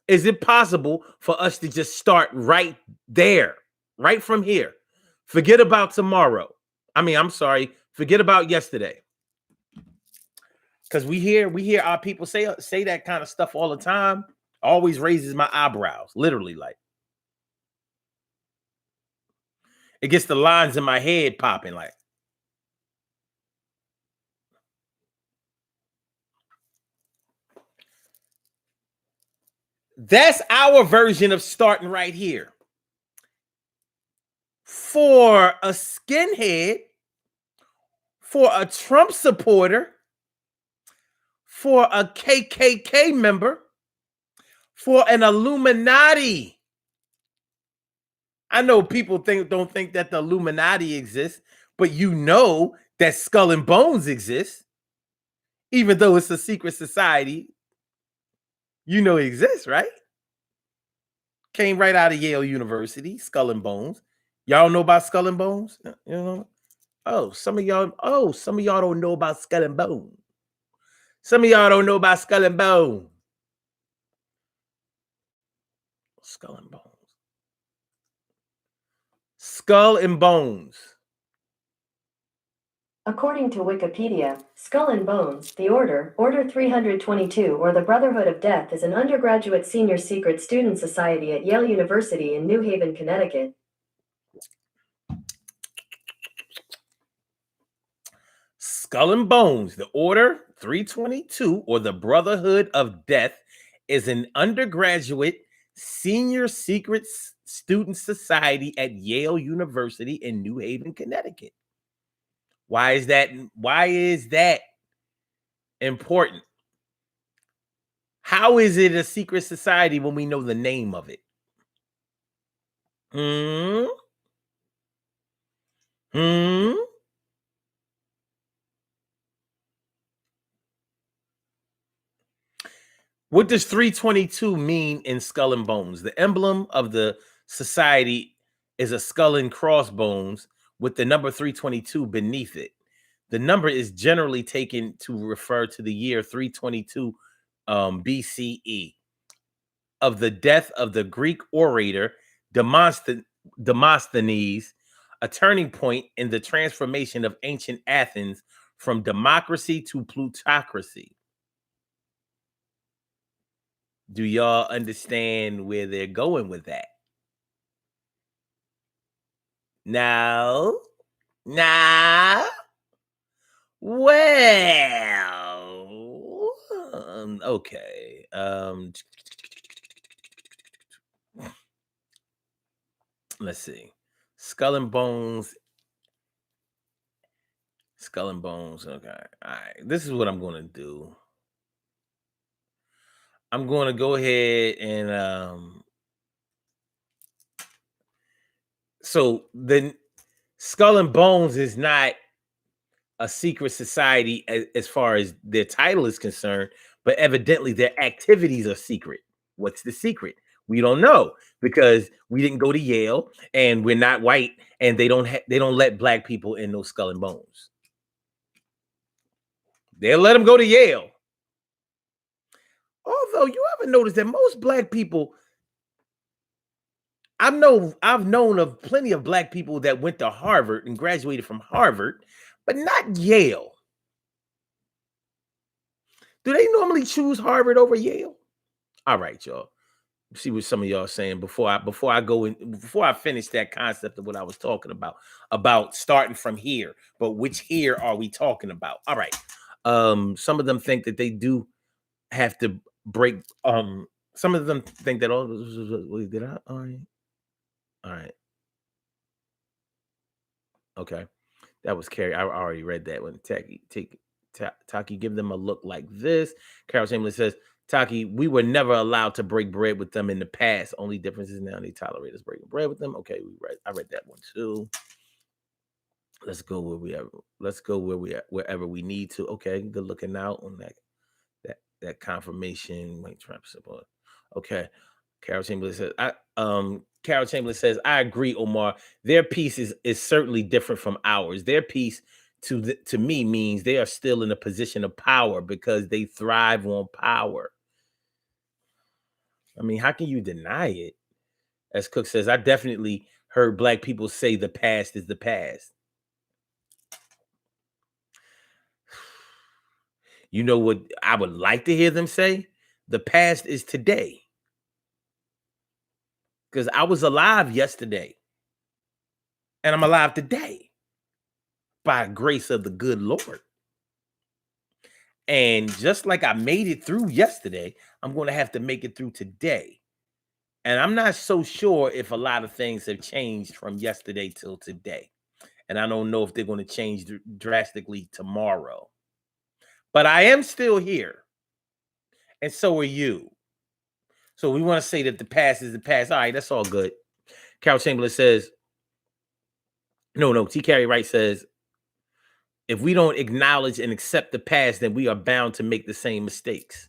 Is it possible for us to just start right there, right from here? Forget about tomorrow. I'm sorry, forget about yesterday. Because we hear our people say that kind of stuff all the time. Always raises my eyebrows, literally, like it gets the lines in my head popping. Like, that's our version of starting right here. For a skinhead, for a Trump supporter, for a KKK member, for an Illuminati. I know people don't think that the Illuminati exists, but you know that Skull and Bones exists, even though it's a secret society. You know it exists, right? Came right out of Yale University, Skull and Bones. Y'all know about Skull and Bones? You know? Some of y'all don't know about Skull and Bones. Some of y'all don't know about Skull and Bones. Skull and Bones. Skull and Bones. According to Wikipedia, Skull and Bones, the Order 322, or the Brotherhood of Death, is an undergraduate senior secret student society at Yale University in New Haven, Connecticut. Skull and Bones, the Order 322, or the Brotherhood of Death, is an undergraduate senior secret student society at Yale University in New Haven, Connecticut. Why is that important? How is it a secret society when we know the name of it? What does 322 mean in Skull and Bones? The emblem of the society is a skull and crossbones with the number 322 beneath it. The number is generally taken to refer to the year 322 BCE of the death of the Greek orator Demosthenes, a turning point in the transformation of ancient Athens from democracy to plutocracy. Do y'all understand where they're going with that? No. Well, okay. Let's see. Skull and Bones. Okay. All right. This is what I'm going to do. I'm going to go ahead and so then Skull and Bones is not a secret society as far as their title is concerned, but evidently their activities are secret. What's the secret? We don't know because we didn't go to Yale and we're not white, and they don't let black people in those Skull and Bones. They'll let them go to Yale. Although you ever notice that most black people, I've known of plenty of black people that went to Harvard and graduated from Harvard, but not Yale. Do they normally choose Harvard over Yale? All right, y'all. See what some of y'all are saying before I finish that concept of what I was talking about starting from here. But which here are we talking about? All right. Some of them think that they do have to break. Some of them think that did I? All right. Okay. That was Carrie. I already read that one. Taki, give them a look like this. Carol Chamberlain says, Taki, we were never allowed to break bread with them in the past. Only difference is now they tolerate us breaking bread with them. Okay, I read that one too. Let's go where we are. Let's go wherever we need to. Okay, good looking out on that confirmation. Wait, Trump support. Okay. Carol Chamberlain says, I agree, Omar. Their piece is certainly different from ours. Their piece to me means they are still in a position of power because they thrive on power. I mean, how can you deny it? As Cook says, I definitely heard black people say the past is the past. You know what I would like to hear them say? The past is today. Because I was alive yesterday. And I'm alive today. By grace of the good Lord. And just like I made it through yesterday, I'm going to have to make it through today. And I'm not so sure if a lot of things have changed from yesterday till today. And I don't know if they're going to change drastically tomorrow. But I am still here. And so are you. So we want to say that the past is the past. All right, that's all good. Carol Chamberlain says, no, T. Carey Wright says, if we don't acknowledge and accept the past, then we are bound to make the same mistakes.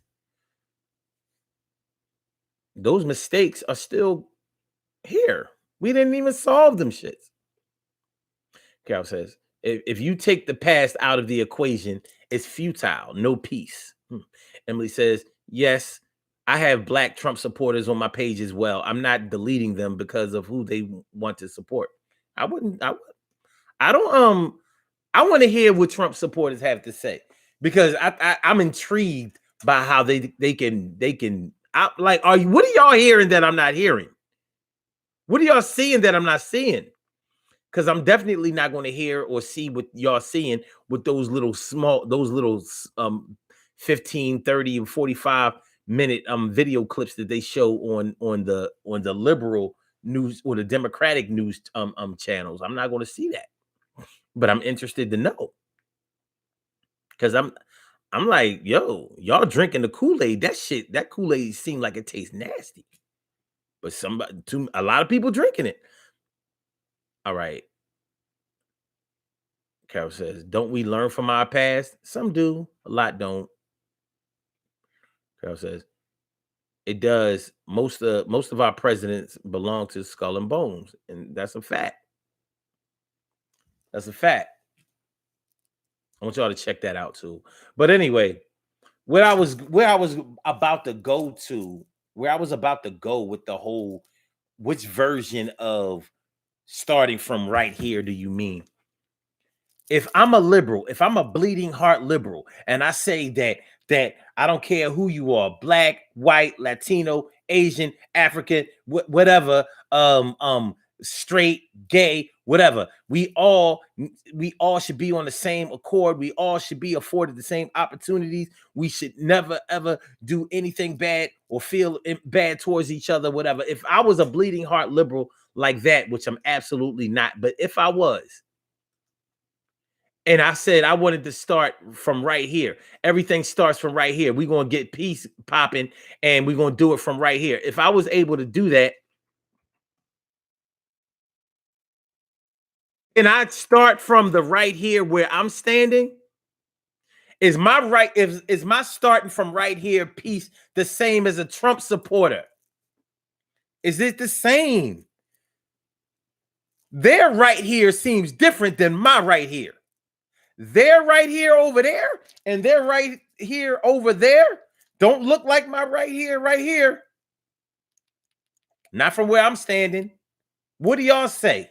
Those mistakes are still here. We didn't even solve them shits. Carol says, if you take the past out of the equation, it's futile, no peace. Emily says, yes, I have black Trump supporters on my page as well. I'm not deleting them because of who they want to support. I want to hear what Trump supporters have to say, because I'm intrigued by how they can. What are y'all hearing that I'm not hearing? What are y'all seeing that I'm not seeing? Because I'm definitely not going to hear or see what y'all seeing with those little 15, 30, and 45 minute video clips that they show on the liberal news or the Democratic news channels. I'm not going to see that, but I'm interested to know, because I'm like, yo, y'all drinking the Kool-Aid. That Kool-Aid seemed like it tastes nasty, but a lot of people drinking it. All right. Carol says, don't we learn from our past? Some do, a lot don't. Carol says, it does. Most of our presidents belong to Skull and Bones, and that's a fact. That's a fact. I want y'all to check that out too. But anyway, where I was about to go with the whole, which version of starting from right here do you mean? If I'm a liberal, if I'm a bleeding heart liberal, and I say that I don't care who you are, black, white, Latino, Asian, African, whatever, straight, gay, whatever, we all should be on the same accord. We all should be afforded the same opportunities. We should never ever do anything bad or feel bad towards each other, whatever. If I was a bleeding heart liberal like that, which I'm absolutely not, but if I was, and I said I wanted to start from right here. Everything starts from right here. We're going to get peace popping, and we're going to do it from right here. If I was able to do that, and I'd start from the right here where I'm standing, Is my right, is my starting from right here piece the same as a Trump supporter? Is it the same? Their right here seems different than my right here. Their right here over there and their right here over there don't look like my right here. Not from where I'm standing. What do y'all say?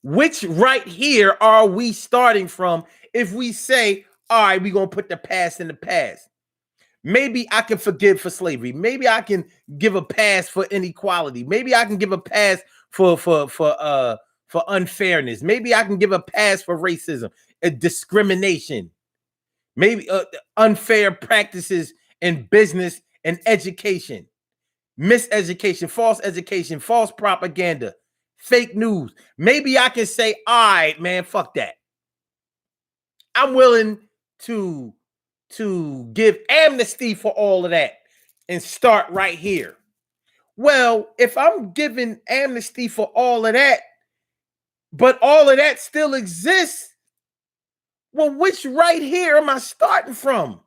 Which right here are we starting from if we say, all right, we're going to put the past in the past? Maybe I can forgive for slavery. Maybe I can give a pass for inequality. Maybe I can give a pass for unfairness. Maybe I can give a pass for racism, discrimination. Maybe unfair practices in business and education, miseducation, false education, false propaganda, fake news. Maybe I can say, all right, man, fuck that. I'm willing to give amnesty for all of that and start right here. Well, if I'm giving amnesty for all of that, but all of that still exists, well, which right here am I starting from?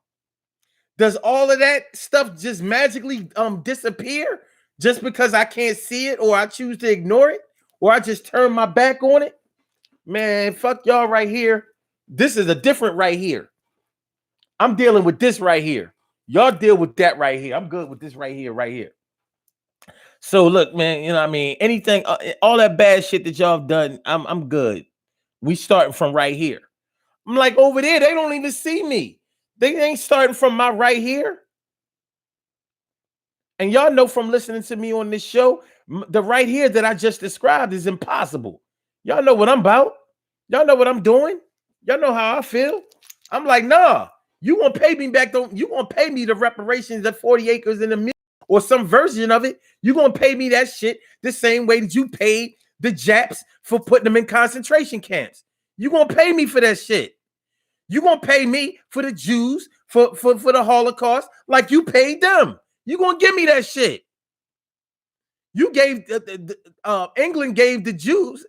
Does all of that stuff just magically disappear just because I can't see it, or I choose to ignore it, or I just turn my back on it? Man, fuck y'all right here. This is a different right here. I'm dealing with this right here. Y'all deal with that right here. I'm good with this right here. So look, man, you know what I mean? Anything, all that bad shit that y'all have done, I'm good. We starting from right here. I'm like, over there, they don't even see me. They ain't starting from my right here. And y'all know from listening to me on this show, the right here that I just described is impossible. Y'all know what I'm about. Y'all know what I'm doing. Y'all know how I feel. I'm like, nah, you gonna pay me back? You gonna pay me the reparations of 40 acres in a million or some version of it? You gonna pay me that shit the same way that you paid the Japs for putting them in concentration camps? You gonna pay me for that shit? You gonna pay me for the Jews for the Holocaust like you paid them? You gonna give me that shit? You gave England gave the Jews,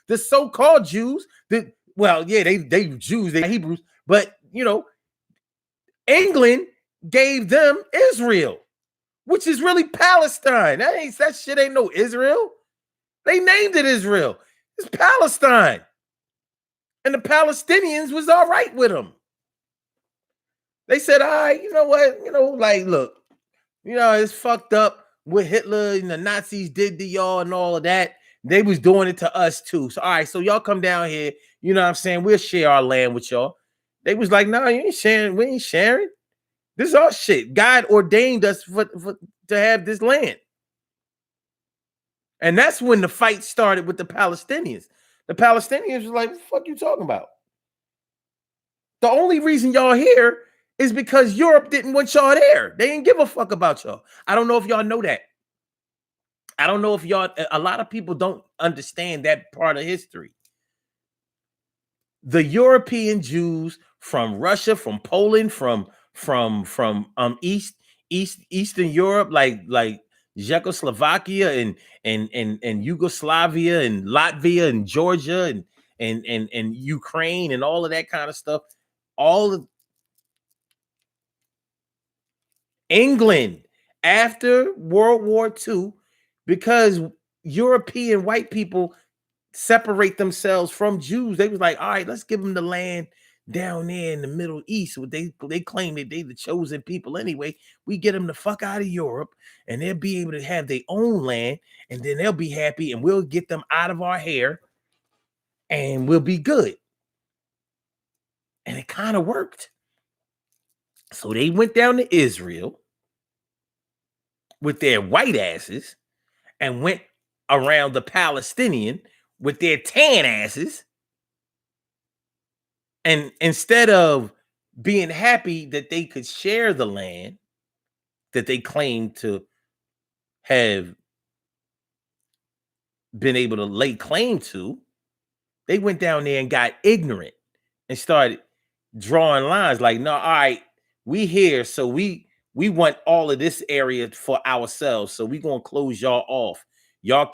the so-called Jews, they Jews, they Hebrews, but you know, England gave them Israel, which is really Palestine. That shit ain't no Israel. They named it Israel. It's Palestine. And the Palestinians was all right with them. They said, all right, you know what? You know, like, look, you know, it's fucked up what Hitler and the Nazis did to y'all and all of that. They was doing it to us too. So, all right, so y'all come down here. You know what I'm saying? We'll share our land with y'all. They was like, no, you ain't sharing. We ain't sharing. This is our shit. God ordained us to have this land. And that's when the fight started with the Palestinians. The Palestinians was like, what the fuck you talking about? The only reason y'all here is because Europe didn't want y'all there. They didn't give a fuck about y'all. I don't know if y'all know that. I don't know if y'all, a lot of people don't understand that part of history. The European Jews from Russia, from Poland, from Eastern Europe, like Czechoslovakia and Yugoslavia and Latvia and Georgia and Ukraine and all of that kind of stuff. All of England after World War II, because European white people separate themselves from Jews. They was like, all right, let's give them the land down there in the Middle East. They claim that they the chosen people anyway. We get them the fuck out of Europe and they'll be able to have their own land, and then they'll be happy and we'll get them out of our hair and we'll be good. And it kind of worked. So they went down to Israel with their white asses and went around the Palestinian with their tan asses. And instead of being happy that they could share the land that they claimed to have been able to lay claim to, they went down there and got ignorant and started drawing lines like, no, all right, we here, so we want all of this area for ourselves, so we gonna close y'all off. Y'all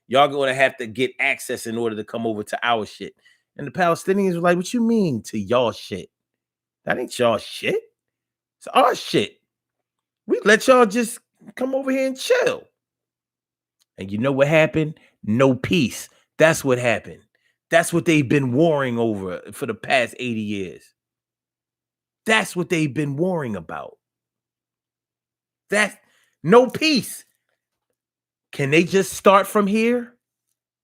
gonna have to get access in order to come over to our shit. And the Palestinians were like, what you mean to y'all shit? That ain't y'all shit. It's our shit. We let y'all just come over here and chill. And you know what happened? No peace. That's what happened. That's what they've been warring over for the past 80 years. That's what they've been warring about. That's no peace. Can they just start from here?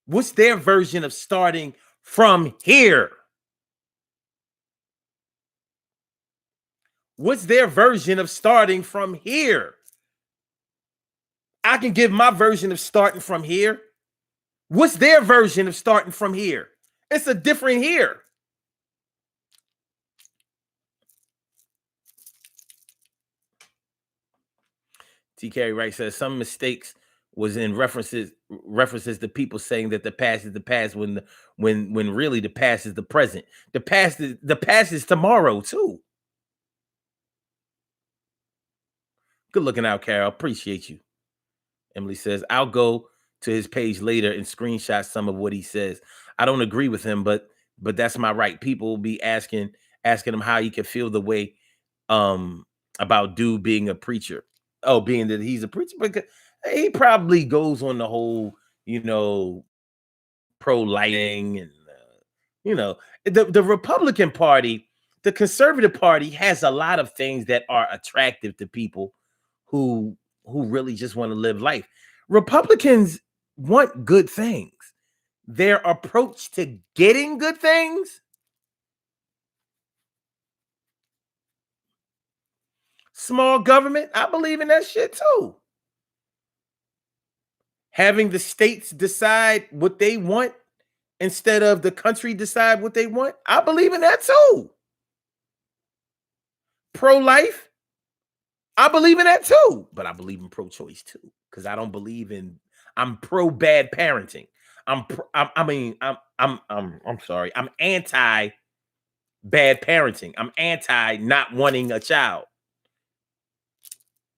What's their version of starting from here? What's their version of starting from here? I can give my version of starting from here. What's their version of starting from here? It's a different here. T. Carey Wright says some mistakes was in references to people saying that the past is the past when really the past is the present. The past is tomorrow too. Good looking out, Carol. Appreciate you. Emily says, I'll go to his page later and screenshot some of what he says. I don't agree with him, but that's my right. People will be asking him how he can feel the way about dude being a preacher. Oh, being that he's a preacher, because he probably goes on the whole, pro-lighting and the Republican Party, the Conservative Party has a lot of things that are attractive to people who really just want to live life. Republicans want good things. Their approach to getting good things, small government, I believe in that shit too. Having the states decide what they want instead of the country decide what they want, I believe in that too. Pro-life, I believe in that too, but I believe in pro-choice too, because I don't believe in. I'm pro bad parenting. I'm sorry. I'm anti bad parenting. I'm anti not wanting a child.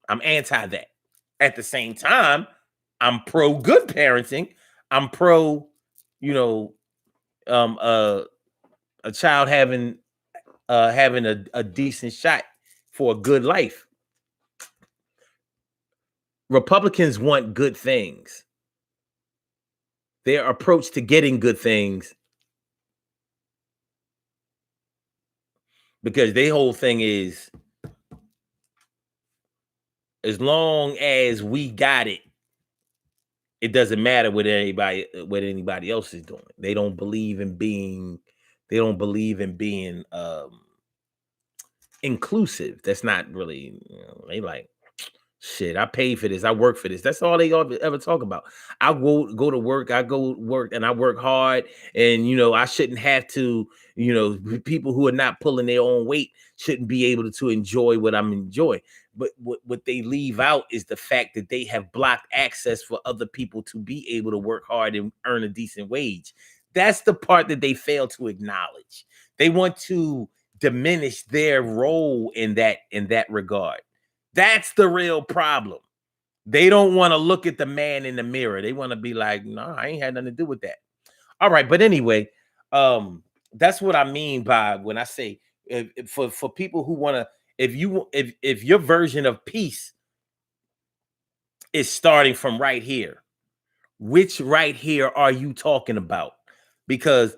I'm anti that. At the same time, I'm pro good parenting. I'm pro, a child having a decent shot for a good life. Republicans want good things. Their approach to getting good things, because their whole thing is, as long as we got it, it doesn't matter what anybody else is doing. They don't believe in being inclusive. That's not really, they like, shit, I paid for this. I work for this. That's all they ever talk about. I go to work. I go work and I work hard. And, I shouldn't have to, people who are not pulling their own weight shouldn't be able to enjoy what I'm enjoying. But what they leave out is the fact that they have blocked access for other people to be able to work hard and earn a decent wage. That's the part that they fail to acknowledge. They want to diminish their role in that regard. That's the real problem. They don't want to look at the man in the mirror. They want to be like, no, I ain't had nothing to do with that. All right. But anyway, that's what I mean by when I say for people who want to, if your version of peace is starting from right here, which right here are you talking about? Because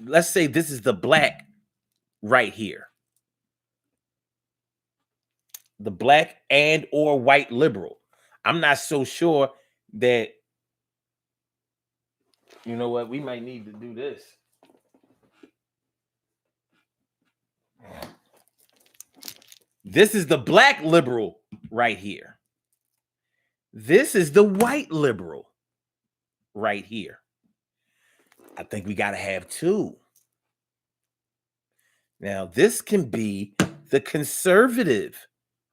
let's say this is the black right here. The black and or white liberal. I'm not so sure that, you know what, we might need to do this. This is the black liberal right here. This is the white liberal right here. I think we got to have two. Now, this can be the conservative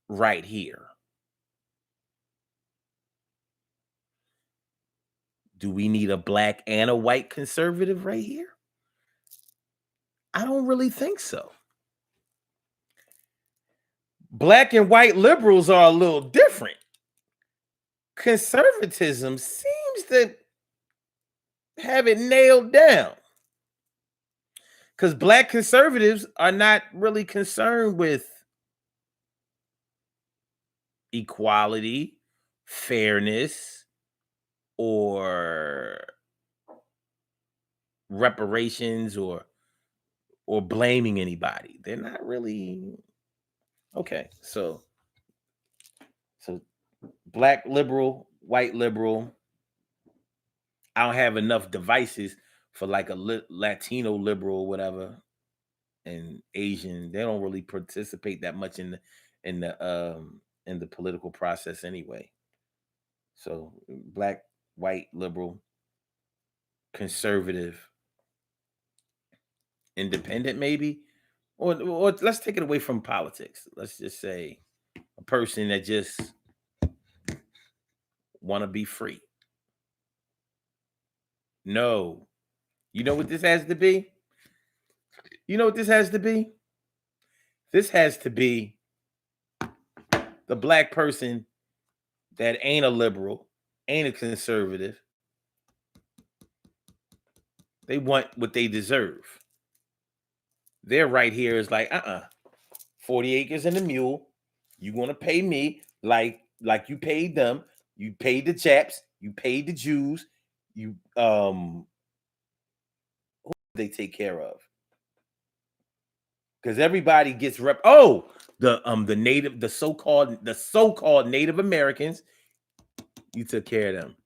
right here. Do we need a black and a white conservative right here? I don't really think so. Black and white liberals are a little different. Conservatism seems that have it nailed down. Because black conservatives are not really concerned with equality, fairness, or reparations or blaming anybody. They're not really okay. So black liberal, white liberal. I don't have enough devices for like a Latino liberal or whatever, and Asian. They don't really participate that much in the political process anyway. So black, white, liberal, conservative, independent, maybe, or let's take it away from politics. Let's just say a person that just want to be free. No, you know what this has to be? You know what this has to be? This has to be the black person that ain't a liberal, ain't a conservative. They want what they deserve. Their right here is like, 40 acres and a mule. You want to pay me like you paid them. You paid the Japs. You paid the Jews. You who they take care of? Because everybody gets the so-called Native Americans. You took care of them,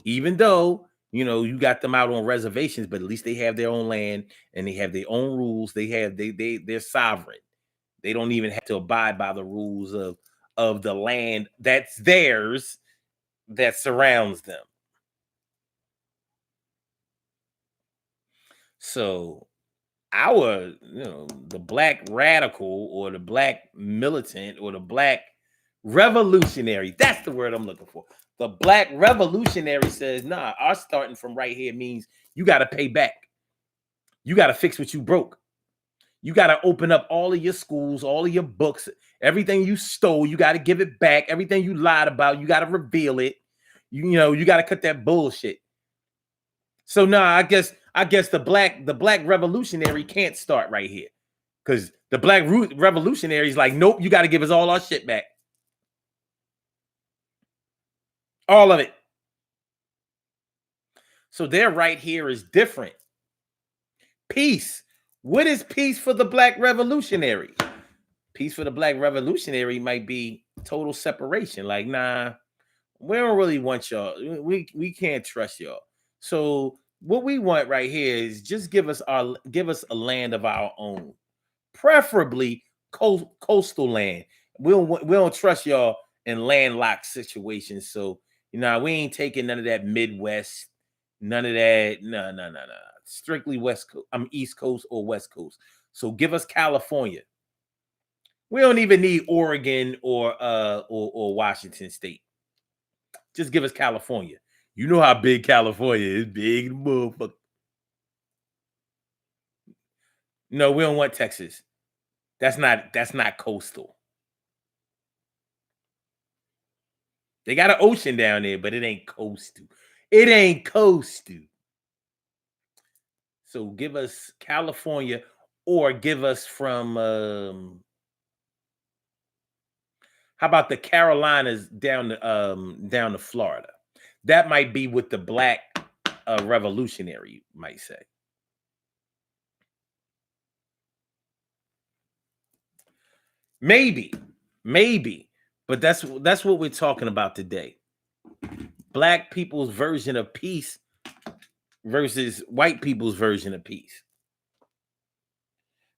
even though you got them out on reservations, but at least they have their own land and they have their own rules. They're sovereign. They don't even have to abide by the rules of the land that's theirs, that surrounds them. So the black radical or the black militant or the black revolutionary, that's the word I'm looking for. The black revolutionary says, nah, our starting from right here means you got to pay back. You got to fix what you broke. You got to open up all of your schools, all of your books, everything you stole, you got to give it back. Everything you lied about, you got to reveal it. You got to cut that bullshit. So I guess the black revolutionary can't start right here, because the black revolutionary is like, nope, you got to give us all our shit back. All of it. So their right here is different. Peace. What is peace for the black revolutionary? Peace for the black revolutionary might be total separation. Like, nah, we don't really want y'all. We can't trust y'all. So what we want right here is just give us a land of our own, preferably coastal land. We don't trust y'all in landlocked situations. So we ain't taking none of that Midwest, none of that. No. Strictly West Coast. East Coast or West Coast. So give us California. We don't even need Oregon or Washington State. Just give us California. You know how big California is. Big motherfucker. No, we don't want Texas. That's not coastal. They got an ocean down there, but it ain't coastal. It ain't coastal. So give us California, or give us from how about the Carolinas down to Florida? That might be what the black revolutionary might say. Maybe, but that's what we're talking about today. Black people's version of peace versus white people's version of peace.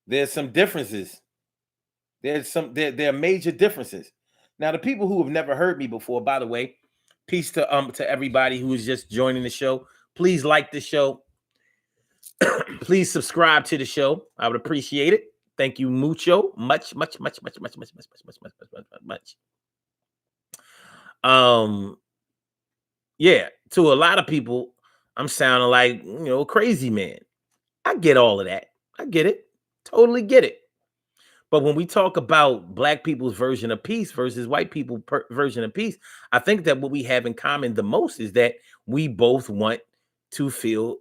There's some differences. There are major differences. Now, the people who have never heard me before, by the way, peace to everybody who is just joining the show. Please like the show. Please subscribe to the show. I would appreciate it. Thank you mucho. Much. Yeah, to a lot of people, I'm sounding like, a crazy man. I get all of that. I get it. Totally get it. But when we talk about black people's version of peace versus white people's version of peace, I think that what we have in common the most is that we both want to feel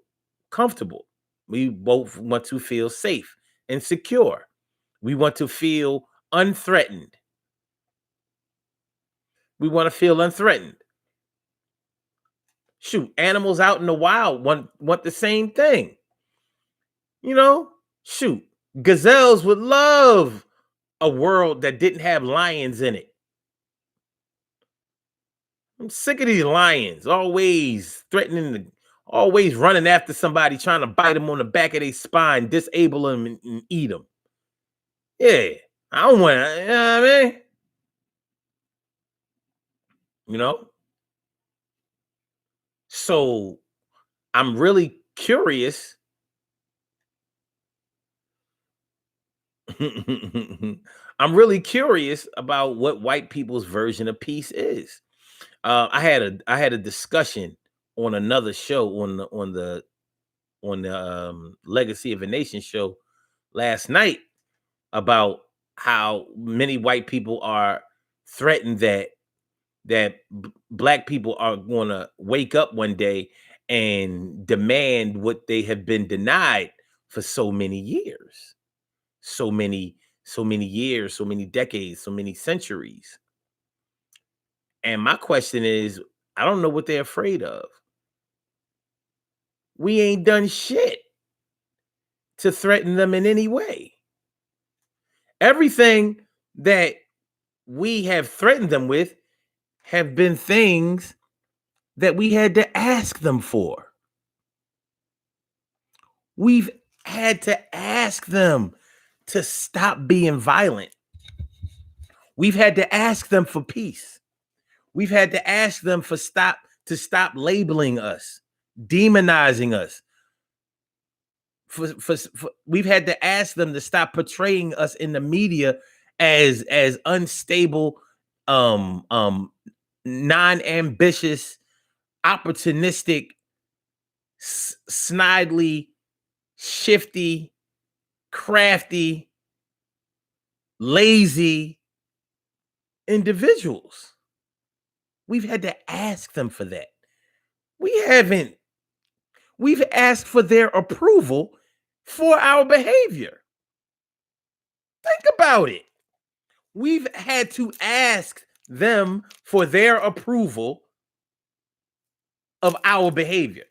comfortable. We both want to feel safe and secure. We want to feel unthreatened. We want to feel unthreatened. Shoot, animals out in the wild want the same thing. You know, shoot, gazelles would love a world that didn't have lions in it. I'm sick of these lions always threatening, always running after somebody, trying to bite them on the back of their spine, disable them, and eat them. Yeah, I don't want to, you know what I mean? You know? So I'm really curious. I'm really curious about what white people's version of peace is. I had a discussion on another show on the Legacy of a Nation show last night about how many white people are threatened that black people are going to wake up one day and demand what they have been denied for so many years, so many years, so many decades, so many centuries. And my question is, I don't know what they're afraid of. We ain't done shit to threaten them in any way. Everything that we have threatened them with have been things that we had to ask them for. We've had to ask them to stop being violent. We've had to ask them for peace. We've had to ask them to stop labeling us, demonizing us. We've had to ask them to stop portraying us in the media as unstable, non-ambitious, opportunistic, snidely, shifty, crafty, lazy individuals. We've had to ask them for that. We've asked for their approval for our behavior. Think about it. We've had to ask them for their approval of our behavior.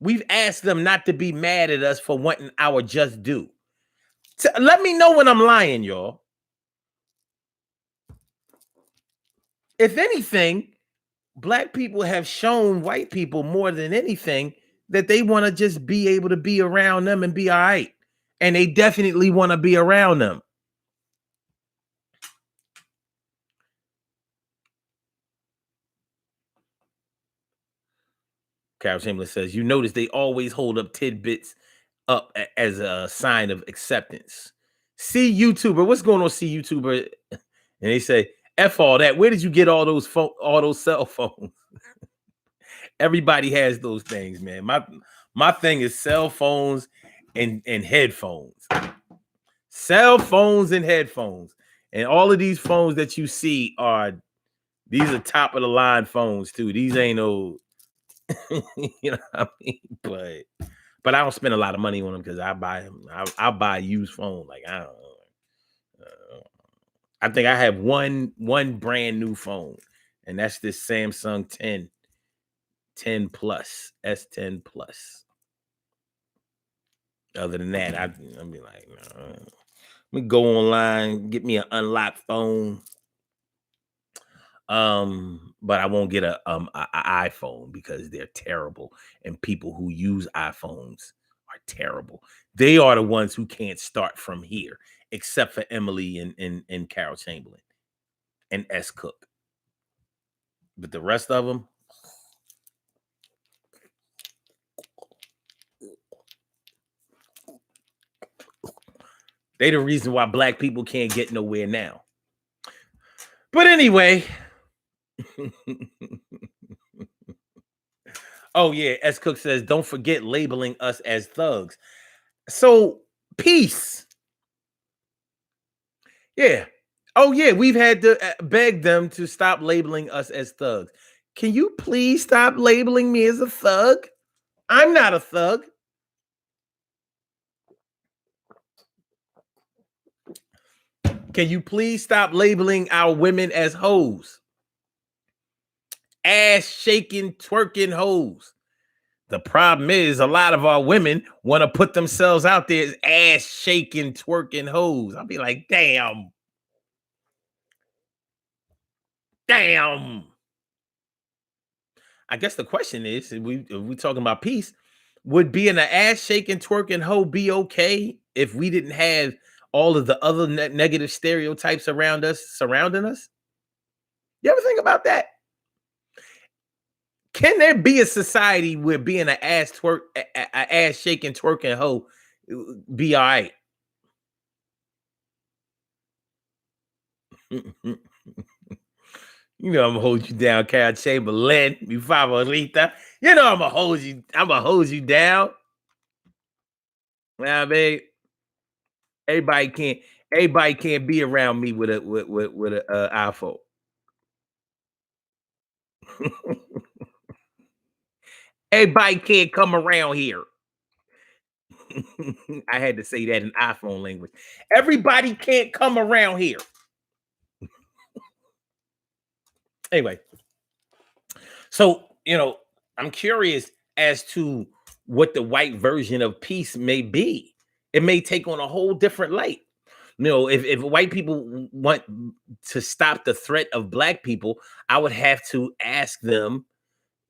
We've asked them not to be mad at us for wanting our just due. Let me know when I'm lying, y'all. If anything, black people have shown white people more than anything that they want to just be able to be around them and be all right. And they definitely want to be around them. Carol Chamberlain says, you notice they always hold up tidbits up as a sign of acceptance. See YouTuber, what's going on, see YouTuber? And they say, F all that. Where did you get all those cell phones? Everybody has those things, man. My thing is cell phones and headphones. Cell phones and headphones. And all of these phones that you see these are top of the line phones too. These ain't no, you know what I mean? But I don't spend a lot of money on them because I buy them. I buy a used phone. Like I don't know. I think I have one brand new phone, and that's this Samsung 10 Plus, S10 Plus. Other than that, I'll be like, no. Let me go online, get me an unlocked phone. But I won't get a iPhone because they're terrible, and people who use iPhones are terrible. They are the ones who can't start from here, except for Emily and Carol Chamberlain and S. Cook. But the rest of them, they the reason why black people can't get nowhere now. But anyway, oh yeah, S. Cook says, don't forget labeling us as thugs. So peace. Yeah. Oh yeah, we've had to beg them to stop labeling us as thugs. Can you please stop labeling me as a thug? I'm not a thug. Can you please stop labeling our women as hoes? Ass shaking, twerking hoes. The problem is a lot of our women want to put themselves out there as ass shaking, twerking hoes. I'll be like, damn. Damn. I guess the question is, if we talking about peace, would being an ass shaking, twerking hoe be okay if we didn't have all of the other negative stereotypes surrounding us? You ever think about that? Can there be a society where being an ass shaking, twerking hoe be all right? You know I'm gonna hold you down, Carol Chamberlain, mi favorita. You know I'm gonna hold you down. Nah, babe. Everybody can't be around me with a iPhone. Everybody can't come around here. I had to say that in iPhone language. Everybody can't come around here. Anyway, so I'm curious as to what the white version of peace may be. It may take on a whole different light. If white people want to stop the threat of black people, I would have to ask them,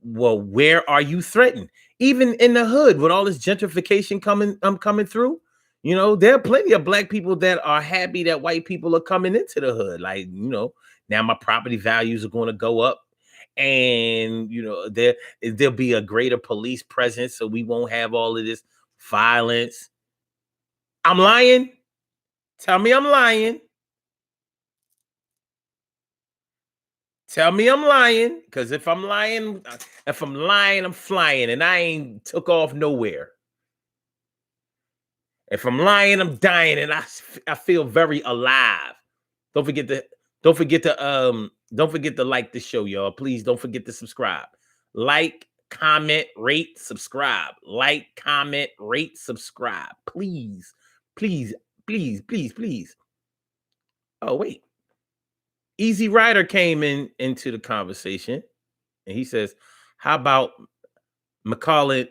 well, where are you threatened? Even in the hood, with all this gentrification coming through, there are plenty of black people that are happy that white people are coming into the hood. Like, now my property values are going to go up, and there'll be a greater police presence, so we won't have all of this violence. I'm lying. Tell me I'm lying. Tell me I'm lying, because if I'm lying, I'm flying, and I ain't took off nowhere. If I'm lying, I'm dying, and I feel very alive. Don't forget to like the show, y'all. Please don't forget to subscribe. Like, comment, rate, subscribe. Like, comment, rate, subscribe. Please, please, please, please, please. Oh, wait. Easy Rider came into the conversation, and he says, how about McCall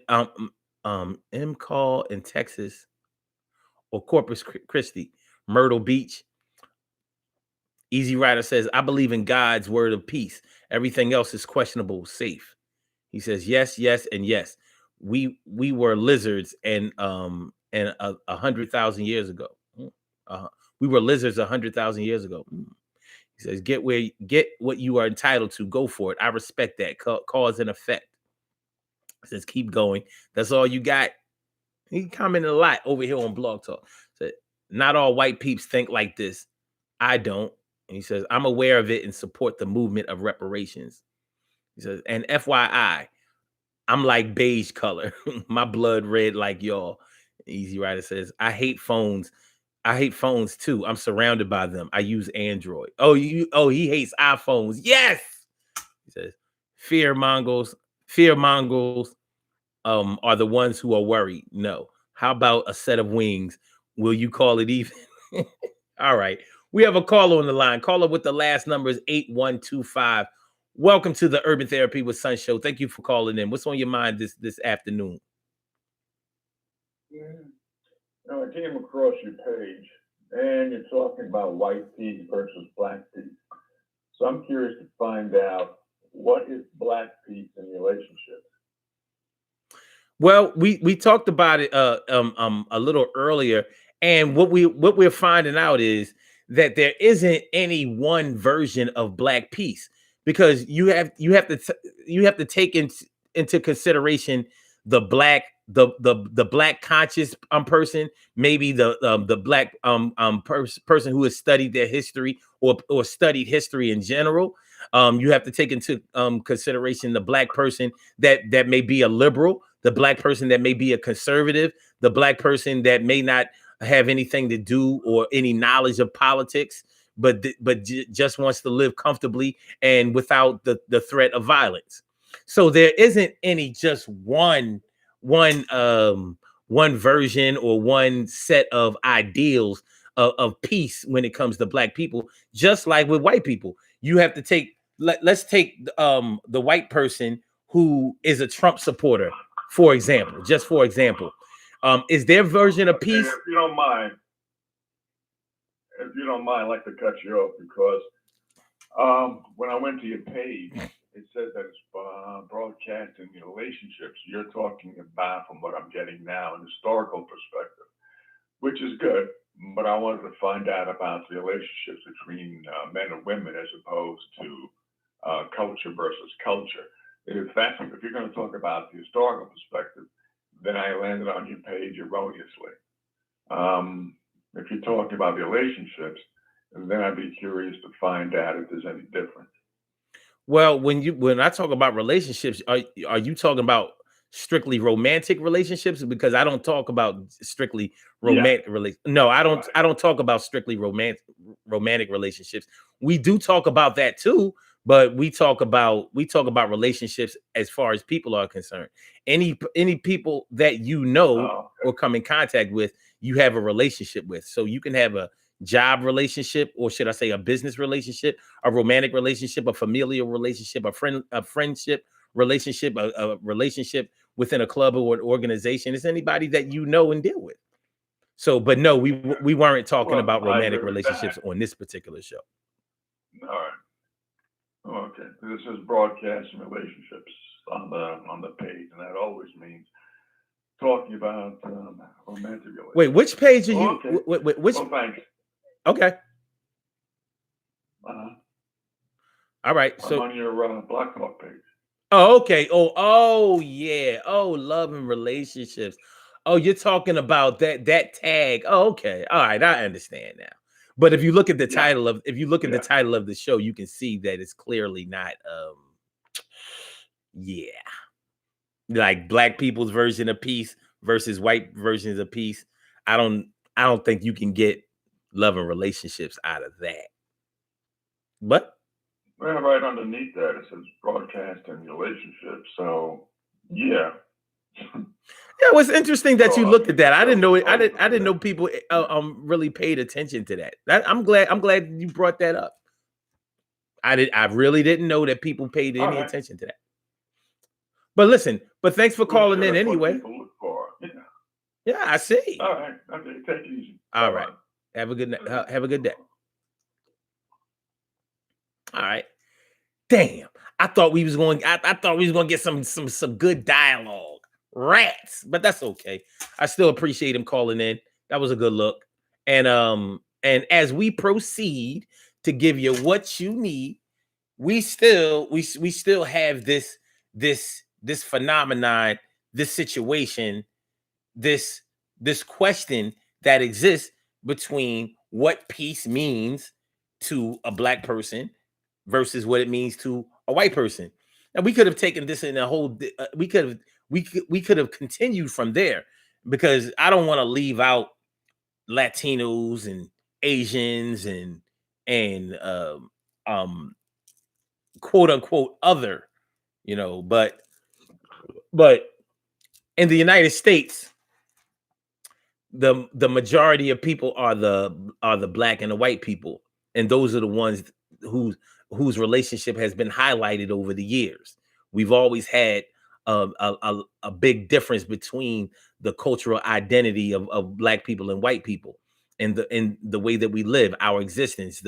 in Texas or Corpus Christi, Myrtle Beach? Easy Rider says, I believe in God's word of peace. Everything else is questionable, safe. He says, yes, yes, and yes. We were lizards and 100,000 years ago. We were lizards 100,000 years ago. He says, get what you are entitled to. Go for it. I respect that. Cause and effect. He says, keep going. That's all you got. He commented a lot over here on Blog Talk. Said, not all white peeps think like this. I don't. And he says, I'm aware of it and support the movement of reparations. He says, and FYI, I'm like beige color. My blood red like y'all. Easy Rider says, I hate phones. I hate phones too. I'm surrounded by them. I use Android. He hates iPhones. Yes. He says, fear mongers are the ones who are worried. No. How about a set of wings? Will you call it even? All right. We have a caller on the line. Caller with the last number is 8125. Welcome to the Urban Therapy with Sun show. Thank you for calling in. What's on your mind this afternoon? Now, I came across your page, and you're talking about white peace versus black peace. So I'm curious to find out, what is black peace in relationships? Well, we talked about it a little earlier, and what we're finding out is that there isn't any one version of black peace, because you have to take into consideration the black black conscious person, maybe the black person who has studied their history or studied history in general. You have to take into consideration the black person that may be a liberal, the black person that may be a conservative, the black person that may not have anything to do or any knowledge of politics, but just wants to live comfortably and without the threat of violence. So there isn't any just one one version or one set of ideals of peace when it comes to black people. Just like with white people, you have to take. Let's take the white person who is a Trump supporter, for example. Just for example, is their version of peace? If you don't mind, I'd like to cut you off because when I went to your page, it says that it's broadcasting relationships. You're talking about, from what I'm getting now, an historical perspective, which is good. But I wanted to find out about the relationships between men and women as opposed to culture versus culture. If you're going to talk about the historical perspective, then I landed on your page erroneously. If you're talking about relationships, then I'd be curious to find out if there's any difference. Well, when I talk about relationships, are you talking about strictly romantic relationships? Because I don't talk about strictly romantic No, I don't. I don't talk about strictly romantic relationships. We do talk about that too, but we talk about relationships as far as people are concerned. Any people that you know or come in contact with, you have a relationship with. So you can have a job relationship, or should I say a business relationship, a romantic relationship, a familial relationship, a friendship relationship, a relationship within a club or an organization. It's anybody that you know and deal with. So, but no, we weren't talking about romantic relationships on this particular show. All right. Okay. This is broadcasting relationships on the page, and that always means talking about romantic relationships. Wait, which page are you? Okay. Which? Oh, thanks. Okay. All right. I'm so on your Black Hawk page. Oh, okay. Oh, yeah. Oh, love and relationships. Oh, you're talking about that tag. Oh, okay. All right, I understand now. But if you look at the title of the title of the show, you can see that it's clearly not like black people's version of peace versus white versions of peace. I don't think you can get love and relationships out of that. But well, right underneath that it says broadcasting relationships. So yeah. Yeah, it was interesting that you looked at that. I didn't know it. I didn't know people really paid attention to that. I'm glad you brought that up. I really didn't know that people paid any attention to that. But listen, thanks for calling in anyway. People look for. Yeah, I see. All right. Okay, take it easy. All right. Have a good night. Have a good day. All right. Damn. I thought we was going to get some good dialogue. Rats, but that's okay. I still appreciate him calling in. That was a good look. And as we proceed to give you what you need, we still have this phenomenon, this situation, this question that exists between what peace means to a black person versus what it means to a white person. And we could have taken this in a whole we could have continued from there, because I don't want to leave out Latinos and Asians and quote unquote other, but in the United States, the majority of people are the black and the white people, and those are the ones whose relationship has been highlighted over the years. We've always had a big difference between the cultural identity of black people and white people, and the way that we live our existence,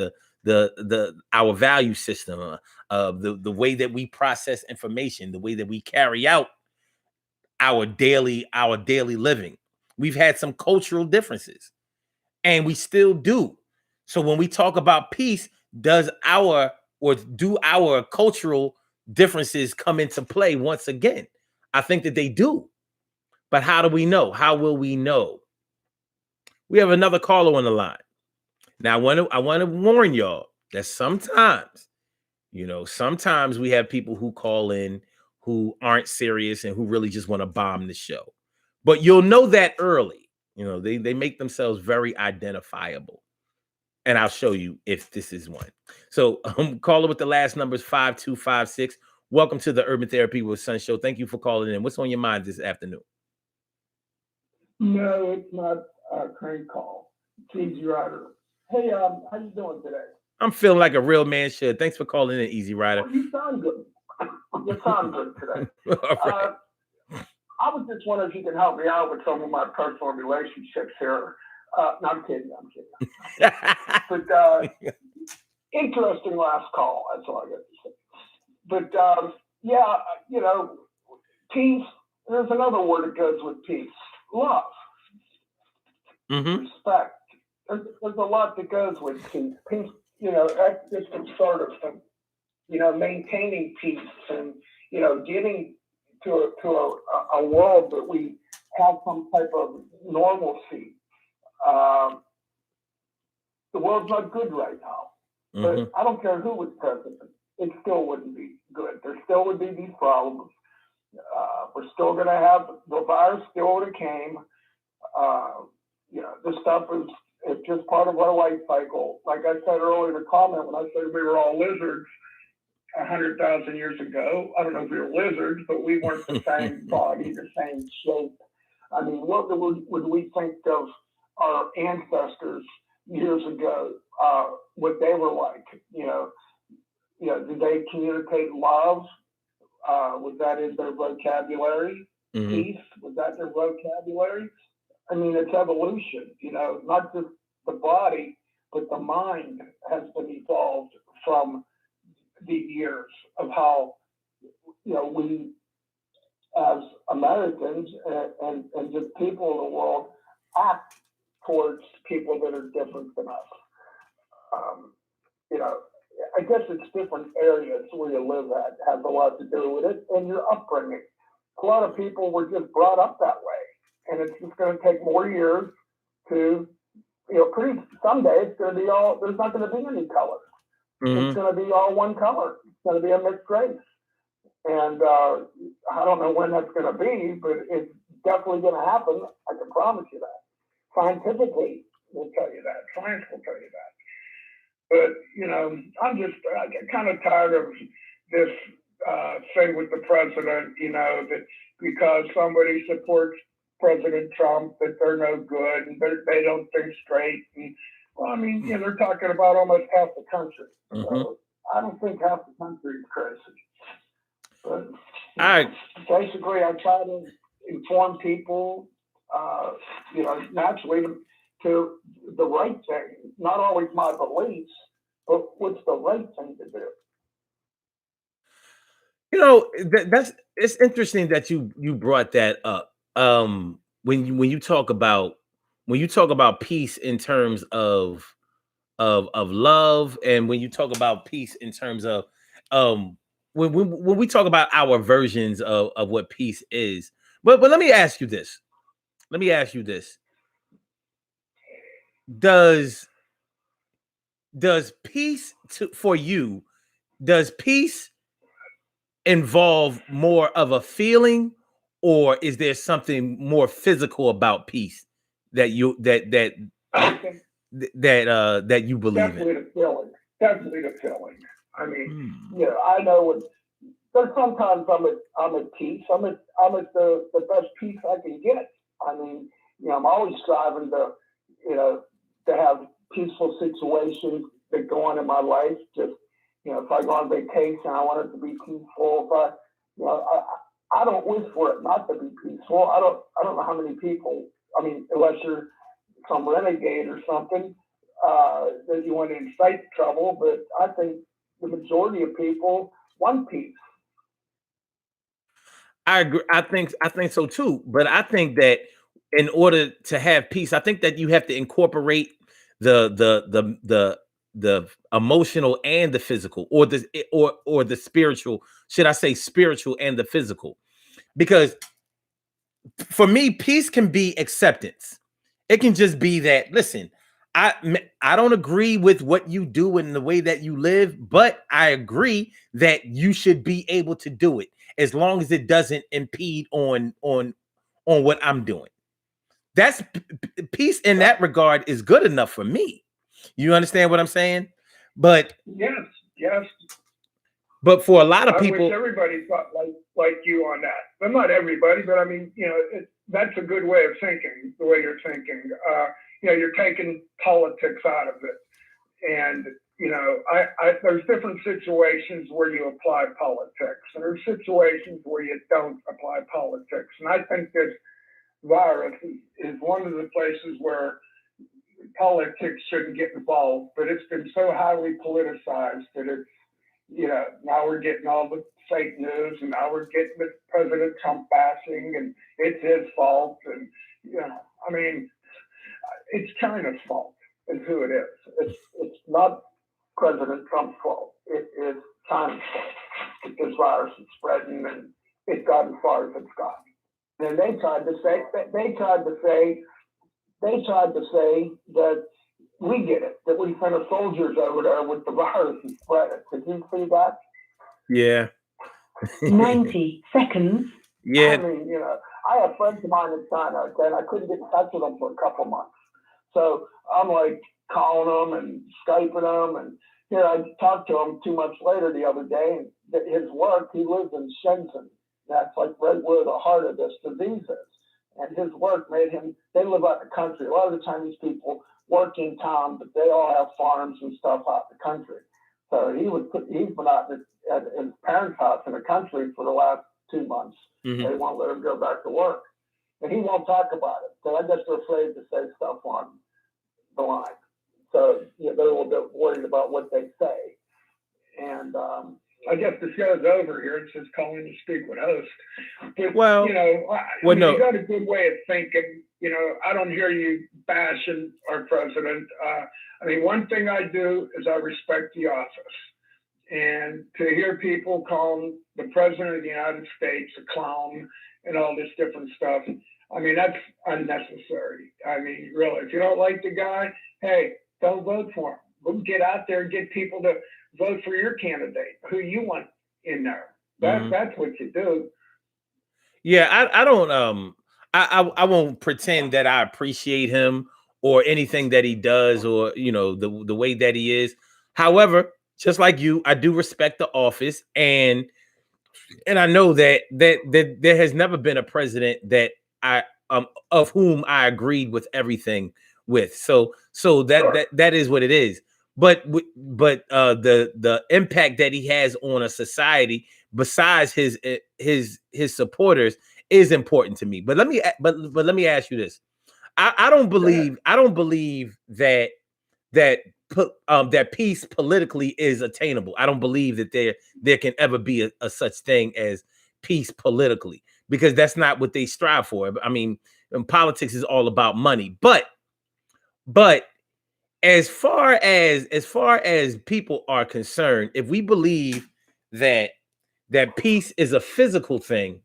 our value system, the way that we process information, the way that we carry out our daily living. We've had some cultural differences, and we still do. So when we talk about peace, do our cultural differences come into play once again? I think that they do. But how do we know? How will we know? We have another caller on the line. Now, I want to warn y'all that sometimes we have people who call in who aren't serious and who really just want to bomb the show. But you'll know that early. They make themselves very identifiable. And I'll show you if this is one. So caller with the last number is 5256. Welcome to the Urban Therapy with Sun Show. Thank you for calling in. What's on your mind this afternoon? No, it's not a crank call. It's Easy Rider. Hey, how you doing today? I'm feeling like a real man should. Thanks for calling in, Easy Rider. Well, you sound good. You sound good today. All right. I was just wondering if you can help me out with some of my personal relationships here. No, I'm kidding. But interesting last call. That's all I got to say. But yeah, you know, peace. There's another word that goes with peace. Love, Mm-hmm. respect. There's a lot that goes with peace. Peace, you know, that's just the start of some, you know, maintaining peace and, you know, getting to a world that we have some type of normalcy. The world's not good right now, but Mm-hmm. I don't care who was president. It still wouldn't be good. There still would be these problems. We're still going to have the virus still would have came. You know, this stuff is just part of our life cycle. Like I said earlier in the comment, when I said we were all lizards 100,000 years ago, I don't know if we were lizards, but we weren't the same body, the same shape. I mean, what would we think of our ancestors years ago? What they were like? You know, did they communicate love? Was that in their vocabulary? Mm-hmm. Peace, was that their vocabulary? I mean, it's evolution, you know, not just the body, but the mind has been evolved from the years of how, you know, we as Americans and just people in the world act towards people that are different than us. You know, I guess it's different areas where you live at has a lot to do with it, and your upbringing. A lot of people were just brought up that way, and it's just going to take more years to, you know, someday it's going to be all, there's not going to be any colors. Mm-hmm. It's going to be all one color. It's going to be a mixed race. And I don't know when that's going to be, but it's definitely going to happen. I can promise you that. Scientifically, will tell you that. Science will tell you that. But, you know, I get kind of tired of this thing with the president, you know, that because somebody supports President Trump, that they're no good and they don't think straight. And, well, I mean, you know, they're talking about almost half the country. Mm-hmm. So I don't think half the country is crazy. But basically, I try to inform people, you know, naturally to the right thing, not always my beliefs, but what's the right thing to do. You know, it's interesting that you brought that up. When you talk about peace in terms of love, and when you talk about peace in terms of when we talk about our versions of what peace is. But let me ask you this. Does peace for you, does peace involve more of a feeling, or is there something more physical about peace that you that you believe definitely in? Definitely the feeling. I mean, you know, I know when there's sometimes I'm at peace. I'm at the best peace I can get. I mean, you know, I'm always striving to, you know, to have peaceful situations that go on in my life. Just, you know, if I go on vacation, I want it to be peaceful. If I, you know, I don't wish for it not to be peaceful. I don't know how many people. I mean, unless you're some renegade or something that you want to incite trouble. But I think the majority of people want peace. I agree. I think so too. But I think that in order to have peace, I think that you have to incorporate the emotional and the physical, or the spiritual. Should I say spiritual and the physical? Because for me, peace can be acceptance. It can just be that, listen, I don't agree with what you do and the way that you live, but I agree that you should be able to do it as long as it doesn't impede on what I'm doing. That's peace in that regard is good enough for me. You understand what I'm saying? But yes. But for a lot of people, I wish everybody thought like you on that. But not everybody. But I mean, you know, that's a good way of thinking, the way you're thinking. You're taking politics out of it. And, there's different situations where you apply politics, and there's situations where you don't apply politics. And I think this virus is one of the places where politics shouldn't get involved, but it's been so highly politicized that it's, now we're getting all the fake news, and now we're getting the President Trump bashing, and it's his fault. And, it's China's fault is who it is. It's not President Trump's fault. It is China's fault that this virus is spreading, and it's gotten as far as it's gotten. And they tried to say that we did it, that we sent our soldiers over there with the virus and spread it. Did you see that? Yeah. 90 seconds. Yeah. I have friends of mine in China, and I couldn't get in touch with them for a couple months. So I'm like calling them and Skyping them, and I talked to him 2 months later the other day, and his work, he lives in Shenzhen. That's like right where the heart of this disease is. And his work made him, they live out in the country. A lot of the Chinese people work in town, but they all have farms and stuff out in the country. So he's been out at his parents' house in the country for the last 2 months. Mm-hmm. They won't let him go back to work. And he won't talk about it. So I guess they're afraid to say stuff on the line. So they're a little bit worried about what they say. And I guess the show's over here. It's just calling to speak with host. But, Well, no. You got a good way of thinking. I don't hear you bashing our president. One thing I do is I respect the office. And to hear people calling the president of the United States a clown and all this different stuff, that's unnecessary. Really, if you don't like the guy, hey, don't vote for him. Go get out there and get people to vote for your candidate, who you want in there. That's what you do. Yeah, I don't I won't pretend that I appreciate him or anything that he does, or the way that he is. However, just like you, I do respect the office, and I know that there has never been a president that I of whom I agreed with everything with. So that is what it is. But the impact that he has on a society, besides his supporters, is important to me. But let me ask you this: I don't believe that peace politically is attainable. I don't believe that there can ever be a such thing as peace politically, because that's not what they strive for. Politics is all about money. But as far as people are concerned, if we believe that peace is a physical thing,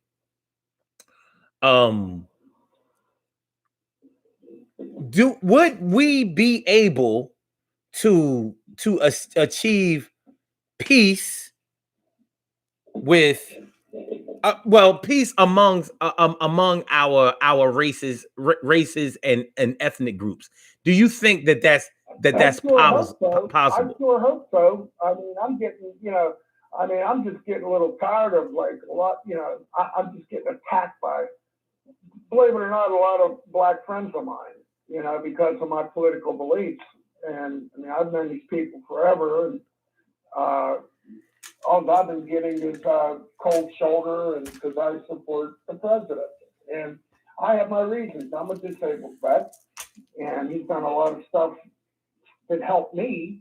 would we be able to achieve peace with peace among our races and ethnic groups? Do you think that's possible? I sure hope so. I'm just getting a little tired of I'm just getting attacked by, believe it or not, a lot of black friends of mine, because of my political beliefs. And I've known these people forever, and all I've been getting is cold shoulder, and because I support the president. And I have my reasons. I'm a disabled vet, and he's done a lot of stuff that helped me,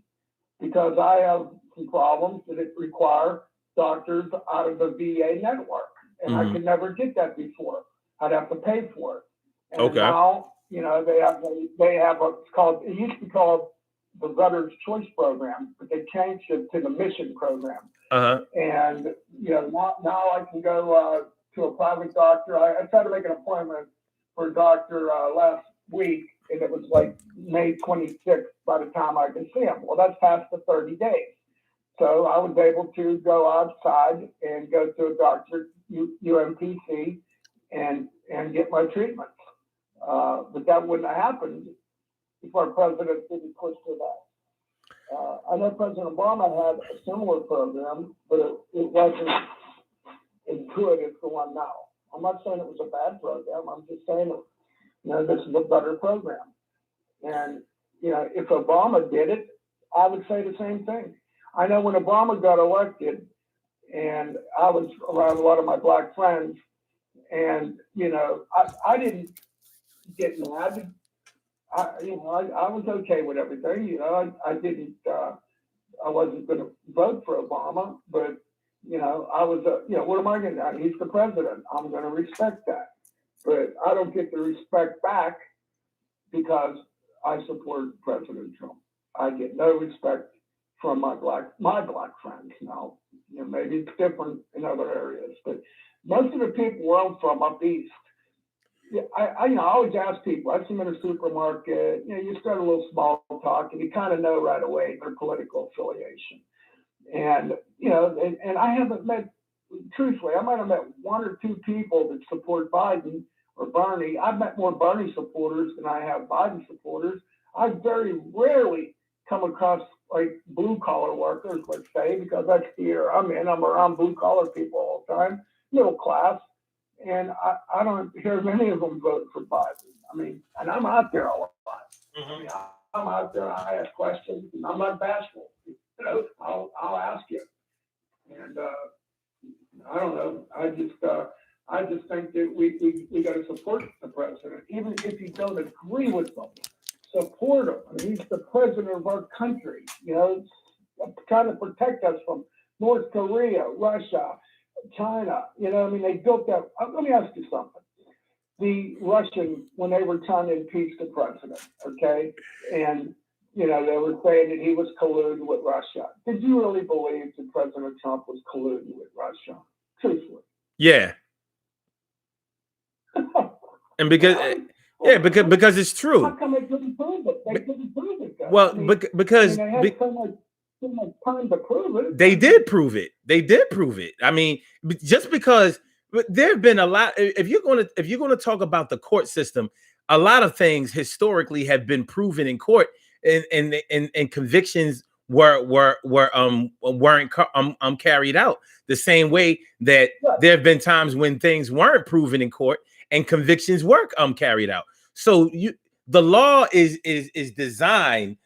because I have some problems that require doctors out of the VA network, and I could never get that before. I'd have to pay for it. And now, they have what's called, it used to be called the Veterans Choice Program, but they changed it to the Mission Program. And now I can go to a private doctor. I tried to make an appointment for a doctor last week, and it was like May 26th by the time I could see him. Well, that's past the 30 days. So I was able to go outside and go to a doctor, UMPC, and get my treatments. But that wouldn't have happened if our president didn't push for that. I know President Obama had a similar program, but it wasn't as good as the one now. I'm not saying it was a bad program. I'm just saying, this is a better program. And, if Obama did it, I would say the same thing. I know when Obama got elected, and I was around a lot of my black friends, and, I didn't get mad. I was okay with everything. I wasn't going to vote for Obama, but, I was, what am I going to do? He's the president. I'm going to respect that. But I don't get the respect back because I support President Trump. I get no respect from my black friends. Now, maybe it's different in other areas, but most of the people where I'm from up east, I always ask people. I see them in a supermarket. You start a little small talk, and you kind of know right away their political affiliation. And and I haven't met, truthfully, I might have met one or two people that support Biden or Bernie. I've met more Bernie supporters than I have Biden supporters. I very rarely come across like blue collar workers, let's say, because that's the era I'm in. I'm around blue collar people all the time, middle class. And I don't hear many of them vote for Biden. I mean, and I'm out there a lot. Mm-hmm. I'm out there, I ask questions, and I'm not bashful. I'll ask you. And I don't know. I just think that we got to support the president, even if you don't agree with them. Support him. I mean, he's the president of our country. Trying to protect us from North Korea, Russia, China. They built that. Let me ask you something. The Russians, when they were trying to impeach the president, okay, and they were saying that he was colluding with Russia. Did you really believe that President Trump was colluding with Russia? Truthfully. Yeah. And because it's true. How come they couldn't prove it? They couldn't prove it. Though. Well, because they had so much time to prove it. They did prove it. They did prove it. I mean, just because there have been a lot. If you're going to talk about the court system, a lot of things historically have been proven in court, and convictions weren't carried out. The same way that there have been times when things weren't proven in court and convictions were carried out. So the law is designed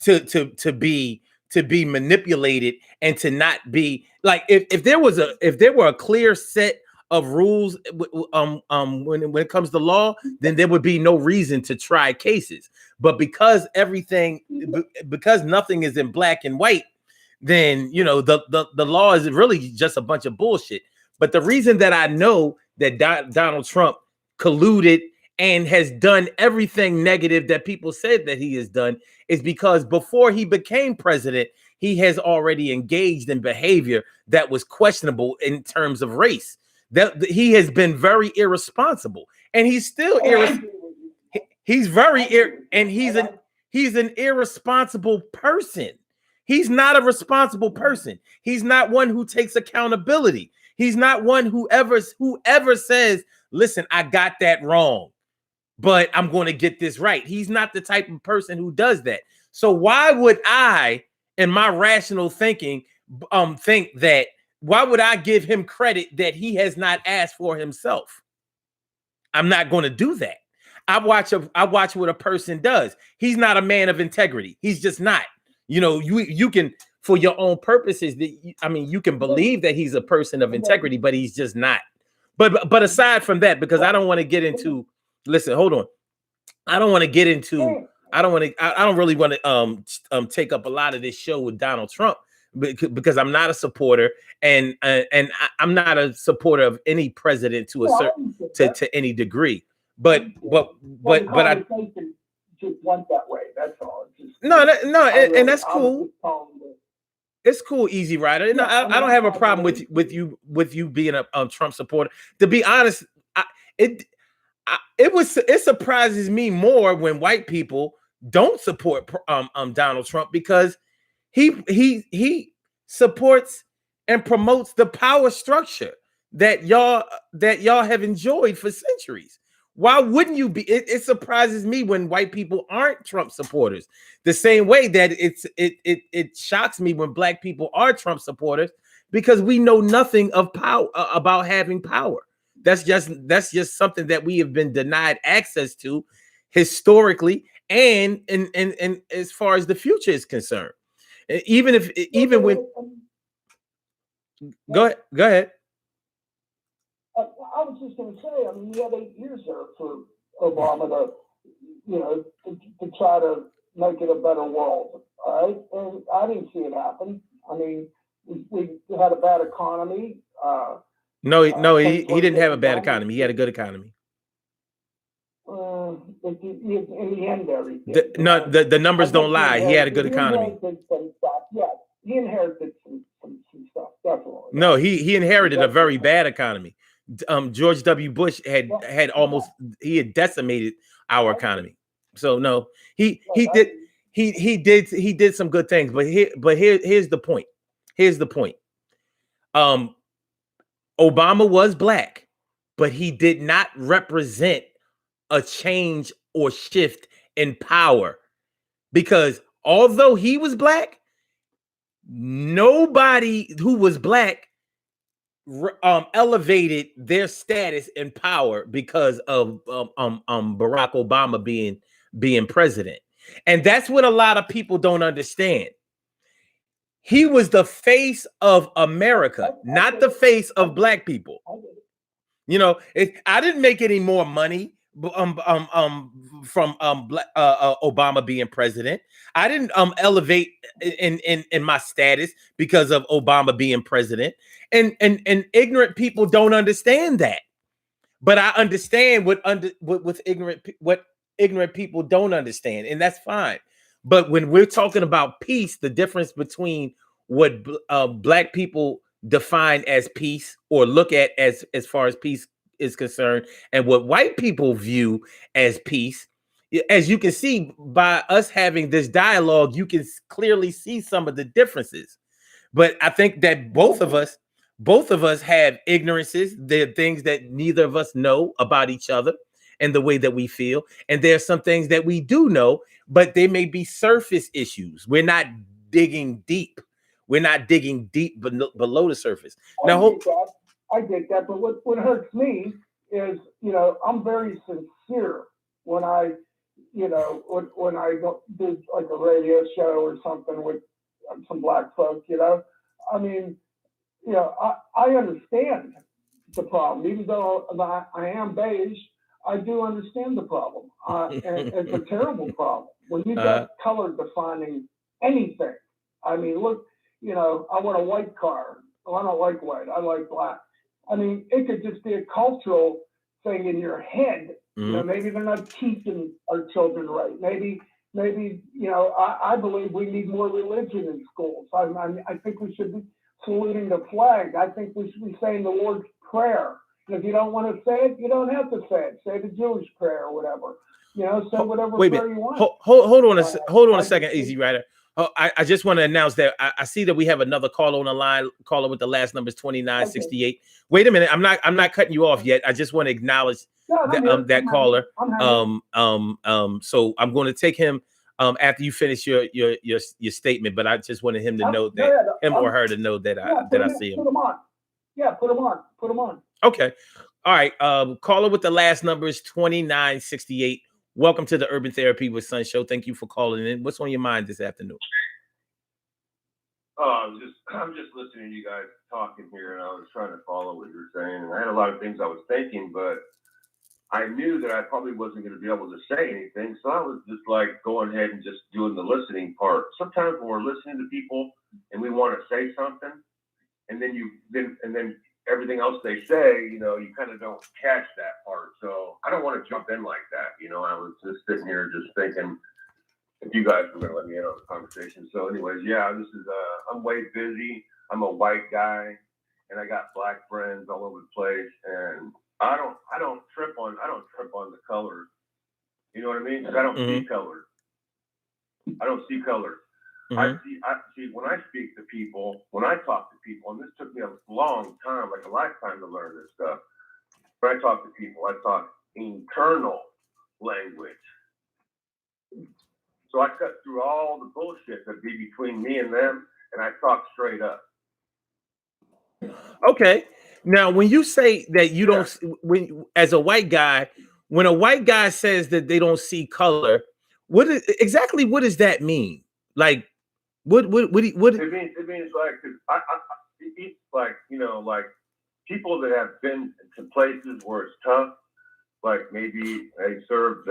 to be manipulated and to not be like if there were a clear set of rules when it comes to law, then there would be no reason to try cases. But because nothing is in black and white, then the law is really just a bunch of bullshit. But the reason that I know that Donald Trump colluded and has done everything negative that people said that he has done is because before he became president, he has already engaged in behavior that was questionable in terms of race. That he has been very irresponsible, and he's still he's an irresponsible person. He's not a responsible person. He's not one who takes accountability. He's not one who ever says, listen, I got that wrong, but I'm going to get this right. He's not the type of person who does that. So why would I, in my rational thinking, think that? Why would I give him credit that he has not asked for himself? I'm not going to do that. I watch what a person does. He's not a man of integrity. He's just not. You can, for your own purposes, you can believe that he's a person of integrity, but he's just not. But aside from that, because I don't want to get into. Listen, hold on. I don't really want to take up a lot of this show with Donald Trump. Because I'm not a supporter, and I'm not a supporter of any president to a certain to any degree. But I just went that way. That's all. And that's cool. It's cool, Easy Rider. No, I don't have a problem with you being a Trump supporter. To be honest, it surprises me more when white people don't support Donald Trump, because he supports and promotes the power structure that y'all have enjoyed for centuries. Why wouldn't you be? It surprises me when white people aren't Trump supporters. The same way that it shocks me when black people are Trump supporters, because we know nothing of power about having power. That's just something that we have been denied access to historically, and as far as the future is concerned. Even when go ahead. I was just going to say, I mean, you had 8 years there for Obama to, to try to make it a better world, all right? And I didn't see it happen. I mean, we had a bad economy. No, he didn't have a bad economy. He had a good economy. In the end, there he did. The numbers don't lie. He had a good economy. He inherited some stuff, definitely. No, he inherited a very bad economy. George W. Bush had decimated our economy. So no, he did some good things, but here's the point. Here's the point. Obama was black, but he did not represent a change or shift in power, because although he was black, nobody who was black elevated their status and power because of Barack Obama being president. And that's what a lot of people don't understand. He was the face of America, not the face of black people. I didn't make any more money from Obama being president. I didn't elevate in my status because of Obama being president. And ignorant people don't understand that. But I understand what ignorant people don't understand, and that's fine. But when we're talking about peace, the difference between what black people define as peace or look at as far as peace is concerned, and what white people view as peace, as you can see by us having this dialogue, you can clearly see some of the differences. But I think that both of us have ignorances. There are things that neither of us know about each other and the way that we feel. And there are some things that we do know, but they may be surface issues. We're not digging deep. We're not digging deep below the surface. Now, I get that, but what hurts me is, I'm very sincere when I, when I do like a radio show or something with some black folks, I mean, I understand the problem, even though I am beige. I do understand the problem, and it's a terrible problem when you got color defining anything. I mean, look, I want a white car. Well, I don't like white. I like black. I mean, it could just be a cultural thing in your head. Maybe they're not teaching our children right. Maybe, I believe we need more religion in schools. I think we should be saluting the flag. I think we should be saying the Lord's Prayer. And if you don't want to say it, you don't have to say it. Say the Jewish prayer or whatever. Say whatever prayer you want. Hold on a second, Easy Rider. I just want to announce that I see that we have another caller on the line. Caller with the last number is 2968. Okay. Wait a minute, I'm not cutting you off yet. I just want to acknowledge that caller. So I'm going to take him after you finish your statement. But I just wanted him to know that or her to know that I see him. Put him on. Yeah, put him on. Put him on. Okay. All right. Caller with the last number is 2968. Welcome to the Urban Therapy with Son show. Thank you for calling in. What's on your mind this afternoon? I'm just listening to you guys talking here, and I was trying to follow what you were saying. And I had a lot of things I was thinking, but I knew that I probably wasn't going to be able to say anything. So I was just like going ahead and just doing the listening part. Sometimes when we're listening to people and we want to say something, and then everything else they say, you kind of don't catch that part. So I don't want to jump in like that. I was just sitting here just thinking if you guys were going to let me in on the conversation. So anyways, yeah, this is, I'm way busy. I'm a white guy and I got black friends all over the place. And I don't trip on the colors. You know what I mean? Because I don't see colors. I don't see colors. I see when I speak to people, when I talk to people, and this took me a long time, like a lifetime to learn this stuff. When I talk to people, I talk internal language. So I cut through all the bullshit that be between me and them, and I talk straight up. Okay. Now, when you say that you don't, when as a white guy, when a white guy says that they don't see color, exactly what does that mean? Like, what? It means like, 'cause it's like, like people that have been to places where it's tough, like maybe they served,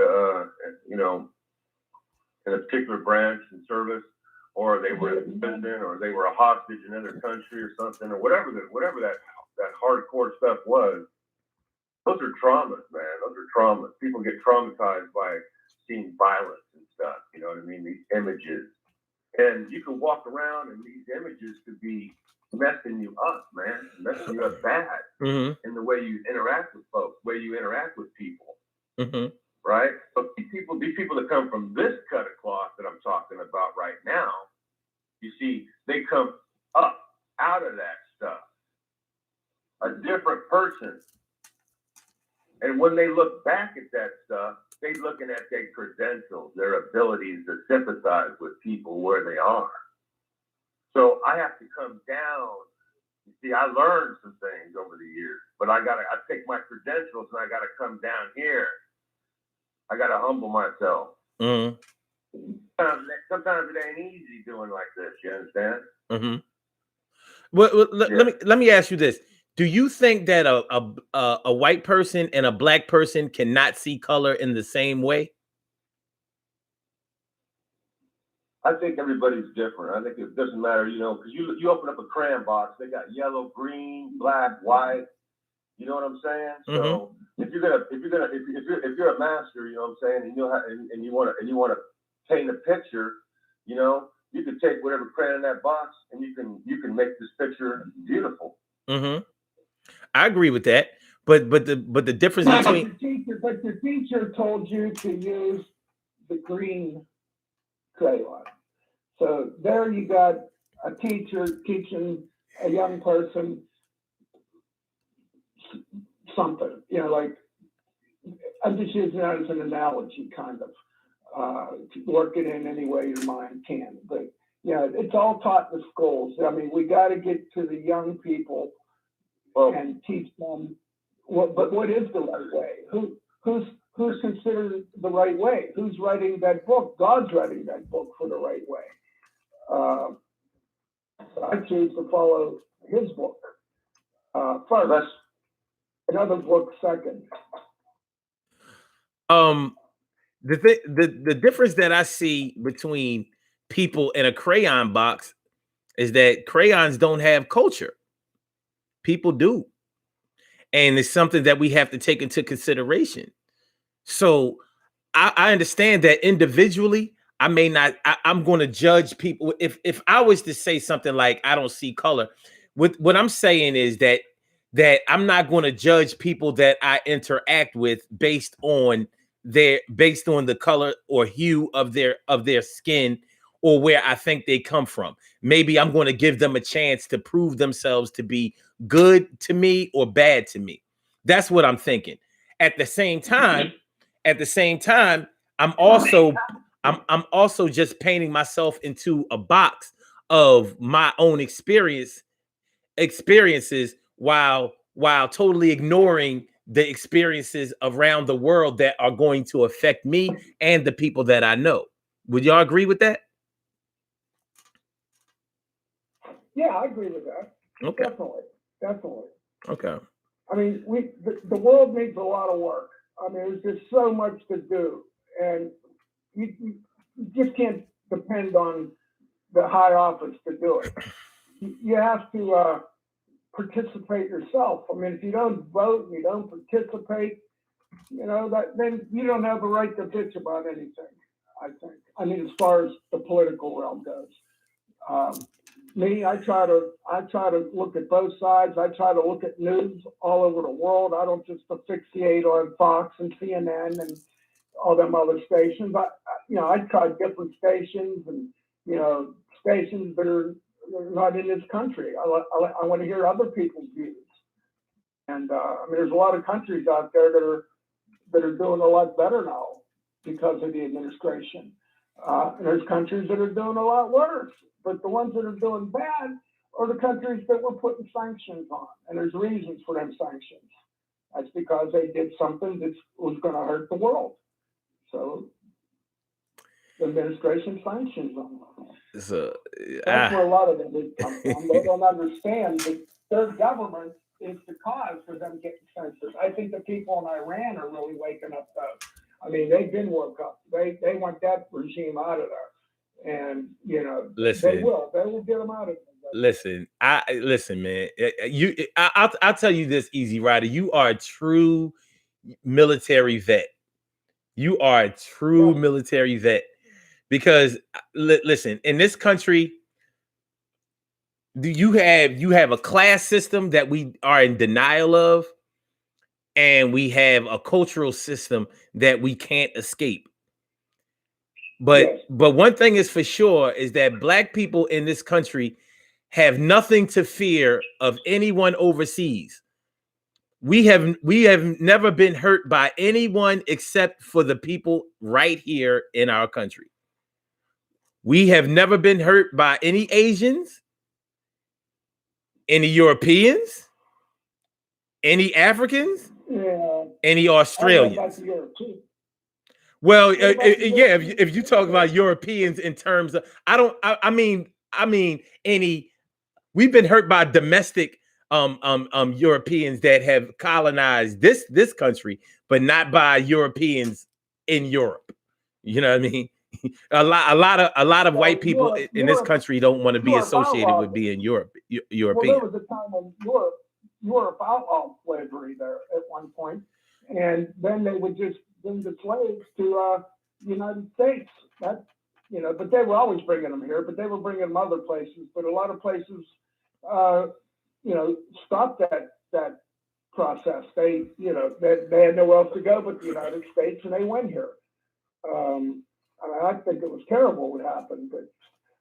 in a particular branch and service, or they were in prison, or they were a hostage in another country or something, or whatever that hardcore stuff was. Those are traumas, man. Those are traumas. People get traumatized by seeing violence and stuff. You know what I mean? These images, and you can walk around, and these images could be messing you up, man, messing you up bad in the way you interact with folks, way you interact with people. Right? But these people that come from this cut of cloth that I'm talking about right now, you see, they come up out of that stuff, a different person. And when they look back at that stuff, they're looking at their credentials, their abilities to sympathize with people where they are. So I have to come down. You see, I learned some things over the years, but I take my credentials and I gotta come down here. I gotta humble myself. Sometimes it ain't easy doing like this. You understand? Well, let me ask you this: do you think that a white person and a black person cannot see color in the same way? I think everybody's different. I think it doesn't matter, because you open up a crayon box, they got yellow, green, black, white. You know what I'm saying? So if you're a master, you know what I'm saying, and you know how, and you want to paint a picture, you can take whatever crayon in that box and you can make this picture beautiful. I agree with that, but the difference between the teacher told you to use the green crayon. So there you got a teacher teaching a young person something, like, I'm just using that as an analogy, kind of, work it in any way your mind can. But it's all taught in the schools. I mean, we got to get to the young people and teach them what is the right way? Who's considered the right way? Who's writing that book? God's writing that book for the right way. I choose to follow his book first. Another book second. The difference that I see between people in a crayon box is that crayons don't have culture. People do. And it's something that we have to take into consideration. So I understand that individually, I'm going to judge people. If I was to say something like, I don't see color, what I'm saying is that I'm not going to judge people that I interact with based on the color or hue of their skin or where I think they come from. Maybe I'm going to give them a chance to prove themselves to be good to me or bad to me. That's what I'm thinking. At the same time, I'm also just painting myself into a box of my own experiences while totally ignoring the experiences around the world that are going to affect me and the people that I know. Would y'all agree with that? Yeah, I agree with that. Okay. Definitely. Okay. I mean, the world needs a lot of work. I mean, there's just so much to do, and you just can't depend on the high office to do it. You have to participate yourself. I mean, if you don't vote and you don't participate, then you don't have a right to bitch about anything, I think. I mean, as far as the political realm goes. I try to look at both sides. I try to look at news all over the world. I don't just asphyxiate on Fox and CNN and all them other stations. I try different stations and, stations that are not in this country. I want to hear other people's views. And there's a lot of countries out there that are doing a lot better now because of the administration. And there's countries that are doing a lot worse. But the ones that are doing bad are the countries that we're putting sanctions on, and there's reasons for them sanctions. That's because they did something that was going to hurt the world. So the administration sanctions them. So That's where a lot of them would come from. They don't understand that their government is the cause for them getting censored. I think the people in Iran are really waking up though. I mean, they've been woke up. They want that regime out of there. And, you know, listen, they will get them out of there. Listen, man. I'll tell you this, Easy Rider. You are a true military vet. You are a true military vet. Because listen, in this country, you have a class system that we are in denial of, and we have a cultural system that we can't escape. But one thing is for sure is that Black people in this country have nothing to fear of anyone overseas. We have never been hurt by anyone except for the people right here in our country. We have never been hurt by any Asians, any Europeans, any Africans, any Australians. Well, if you talk about Europeans in terms of, I mean any, we've been hurt by domestic Europeans that have colonized this country, but not by Europeans in Europe. You know what I mean? A lot of white people in this country don't want to be associated with being European. Well, there was a time when Europe outlawed slavery there at one point, and then they would just bring the slaves to the United States. That, you know, but they were always bringing them here, but they were bringing them other places. But a lot of places, you know, stopped that process. They, you know, they had nowhere else to go but the United States, and they went here. I mean, I think it was terrible what happened, but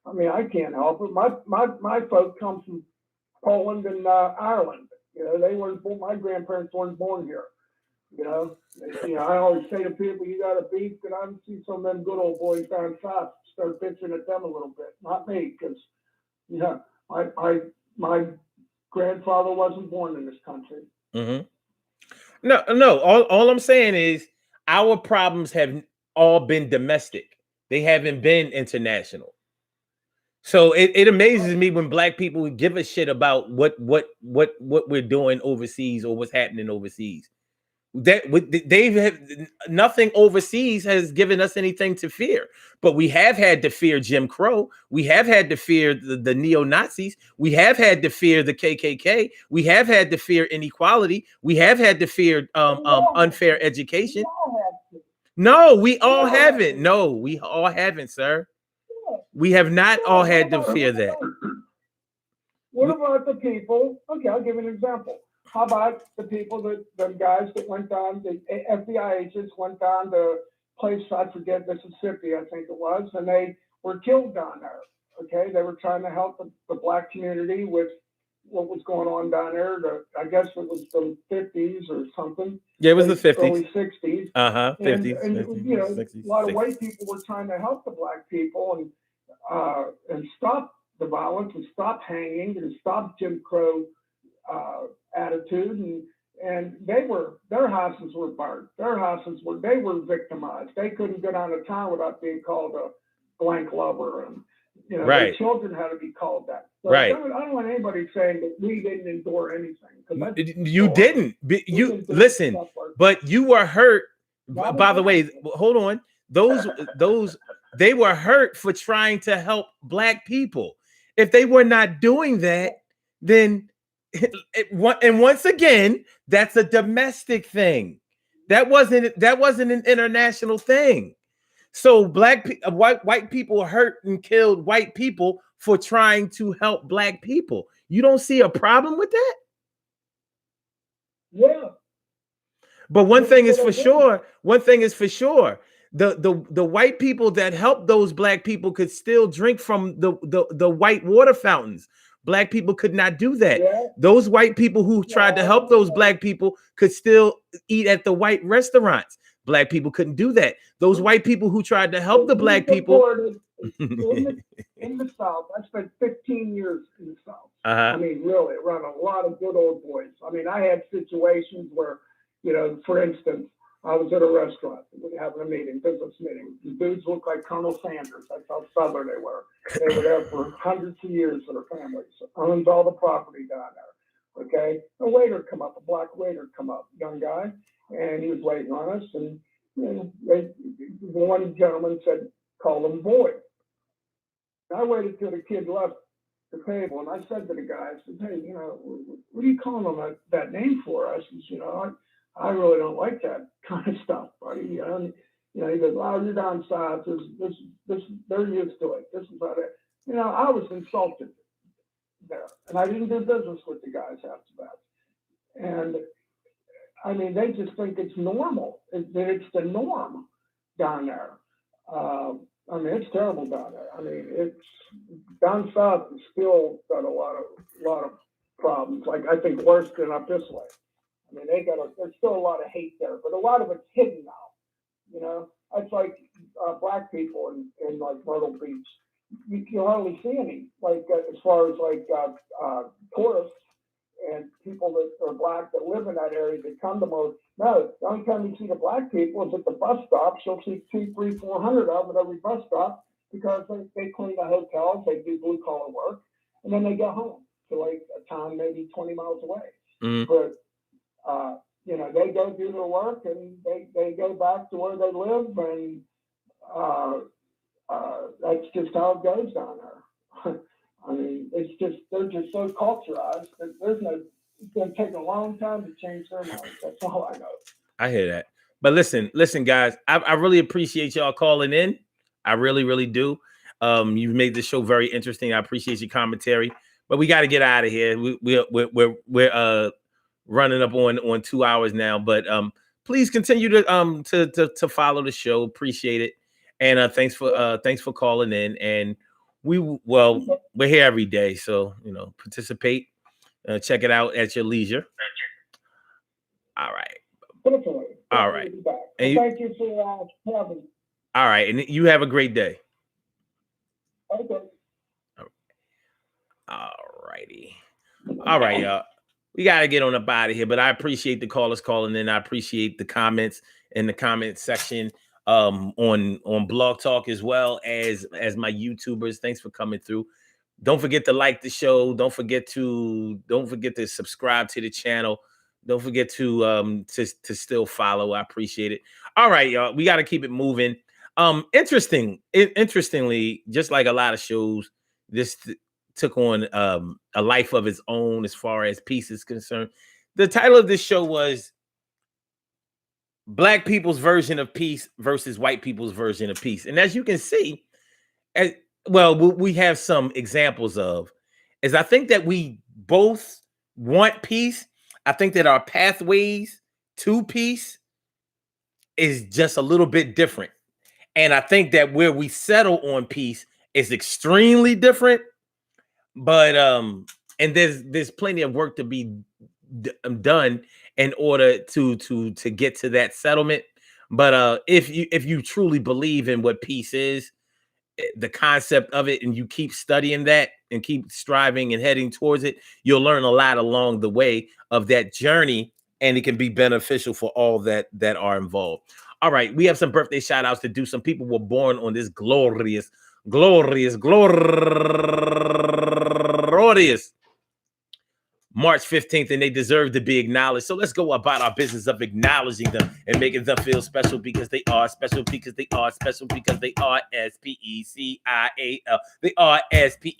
I mean, I can't help it. My folks come from Poland and Ireland. You know, they weren't born, my grandparents weren't born here. You know, I always say to people, you got a beef, and I see some of them good old boys down south start bitching at them a little bit. Not me, because, you know, my grandfather wasn't born in this country. Mm-hmm. No. All I'm saying is our problems have all been domestic. They haven't been international. So it amazes me when Black people give a shit about what we're doing overseas or what's happening overseas. Nothing overseas has given us anything to fear, but we have had to fear Jim Crow. We have had to fear the neo-Nazis. We have had to fear the KKK. We have had to fear inequality. We have had to fear unfair education. No, we all haven't. No, we all haven't, sir. We have not all had to fear that. What about the people? Okay, I'll give you an example. How about the people the guys that went down, the FBI agents went down to a place, I forget, Mississippi, I think it was, and they were killed down there. Okay, they were trying to help the Black community with what was going on down there. I guess it was the 50s or something. Yeah, it was the 50s. Early 60s. 50s. And 50s, you know, 60s, a lot of 60s. white people were trying to help the Black people and stop the violence and stop hanging and stop Jim Crow attitude. And their houses were burned. They were victimized. They couldn't get out of town without being called a blank lover, and you know, Right. their children had to be called that. So Right. I don't want anybody saying that we didn't endure anything. You didn't. You listen, but you were hurt. By the way, hold on. Those they were hurt for trying to help Black people. If they were not doing that, then and once again, that's a domestic thing. That wasn't an international thing. So white people hurt and killed white people for trying to help Black people. You don't see a problem with that? Yeah. But one thing is for sure. The white people that helped those Black people could still drink from the white water fountains. Black people could not do that. Yeah. Those white people who tried to help those Black people could still eat at the white restaurants. Black people couldn't do that. Those white people who tried to help the Black people. In the South, I spent 15 years in the South. I Uh-huh. mean, really, around a lot of good old boys. I mean, I had situations where, for instance, I was at a restaurant, we were having a meeting, business meeting. The dudes looked like Colonel Sanders. That's how Southern they were. They were there for hundreds of years with their families, owns all the property down there. Okay, a waiter come up, a black waiter come up, young guy, and he was waiting on us. And the one gentleman said, "Call him Boyd." I waited till the kid left the table, and I said to the guy, I said, "Hey, what are you calling him that name for?" I said, I really don't like that kind of stuff, buddy. And, he goes, "Oh, you're down south. This, they're used to it. This is about it." I was insulted there, and I didn't do business with the guys after that. And I mean, they just think it's normal. It's the norm down there. I mean, it's terrible down there. I mean, it's down south. It's still got a lot of problems. Like, I think worse than up this way. I mean, there's still a lot of hate there, but a lot of it's hidden now. It's like black people in like Myrtle Beach. You hardly see any, like as far as like tourists and people that are black that live in that area that come to Myrtle. No, the only time you see the black people is at the bus stops. You'll see 200, 300, 400 of them at every bus stop because they clean the hotels, they do blue collar work, and then they go home to like a town maybe 20 miles away. Mm-hmm. But they go do their work and they go back to where they live, and that's just how it goes down there. I mean, they're just so culturized that it's going to take a long time to change their minds. That's all I know. I hear that. But listen, guys, I really appreciate y'all calling in. I really, really do. You've made the show very interesting. I appreciate your commentary, but we got to get out of here. We're running up on 2 hours now, but please continue to follow the show. Appreciate it. And thanks for calling in. And we're here every day, so participate. Check it out at your leisure. All right. Definitely. All right. And thank you for having me. All right, and you have a great day. Okay. All righty. All right, y'all. We got to get on up out of here, but I appreciate the callers calling in. I appreciate the comments in the comment section on Blog Talk, as well as my YouTubers. Thanks for coming through. Don't forget to like the show. Don't forget to subscribe to the channel. Don't forget to still follow. I appreciate it. All right, y'all. We got to keep it moving. Interestingly, just like a lot of shows, this took on a life of its own as far as peace is concerned. The title of this show was Black People's Version of Peace versus White People's Version of Peace. And as you can see, we have some examples of, is I think that we both want peace. I think that our pathways to peace is just a little bit different. And I think that where we settle on peace is extremely different. But and there's plenty of work to be done in order to get to that settlement. But if you truly believe in what peace is, the concept of it, and you keep studying that and keep striving and heading towards it, you'll learn a lot along the way of that journey, and it can be beneficial for all that are involved. All right, we have some birthday shout outs to do. Some people were born on this glorious March 15th, and they deserve to be acknowledged. So let's go about our business of acknowledging them and making them feel special, because they are special, because they are special, because they are S-P-E-C-I-A-L. They are S-P-E-C-I-A-L.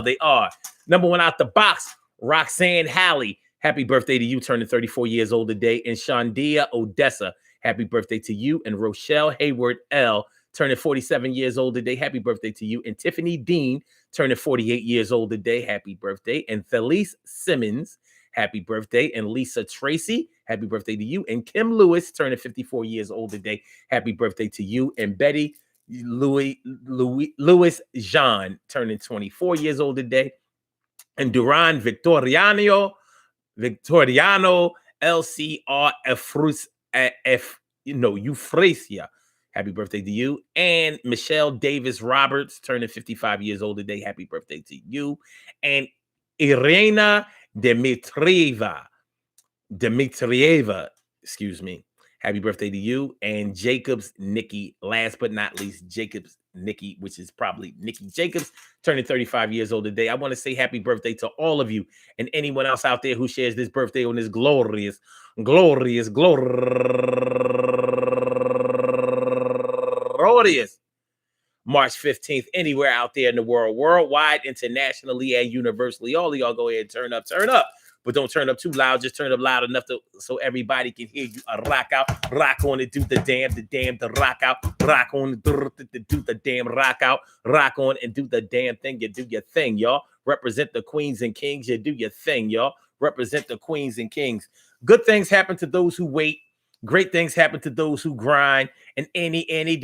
They are. Number one out the box, Roxanne Halley. Happy birthday to you, turning 34 years old today. And Shandia Odessa, happy birthday to you. And Rochelle Hayward L., turning 47 years old today. Happy birthday to you. And Tiffany Dean, turning 48 years old today. Happy birthday. And Felice Simmons, happy birthday. And Lisa Tracy, happy birthday to you. And Kim Lewis, turning 54 years old today. Happy birthday to you. And Betty Lewis Jean, turning 24 years old today. And Duran Victoriano LCR Euphrasia, Happy birthday to you. And Michelle Davis Roberts turning 55 years old today. Happy birthday to you. And Irina Dmitrieva, excuse me. Happy birthday to you. And Jacobs Nikki, last but not least, Jacobs Nikki, which is probably Nikki Jacobs, turning 35 years old today. I want to say happy birthday to all of you and anyone else out there who shares this birthday on this glorious March 15th, anywhere out there in the world, worldwide, internationally, and universally. All of y'all go ahead and turn up. But don't turn up too loud. Just turn up loud enough so everybody can hear you. Rock out, rock on and do the damn, the rock out, rock on, do the damn, rock out, rock on and do the damn thing. You do your thing, y'all. Represent the queens and kings. You do your thing, y'all. Represent the queens and kings. Good things happen to those who wait. Great things happen to those who grind. And anything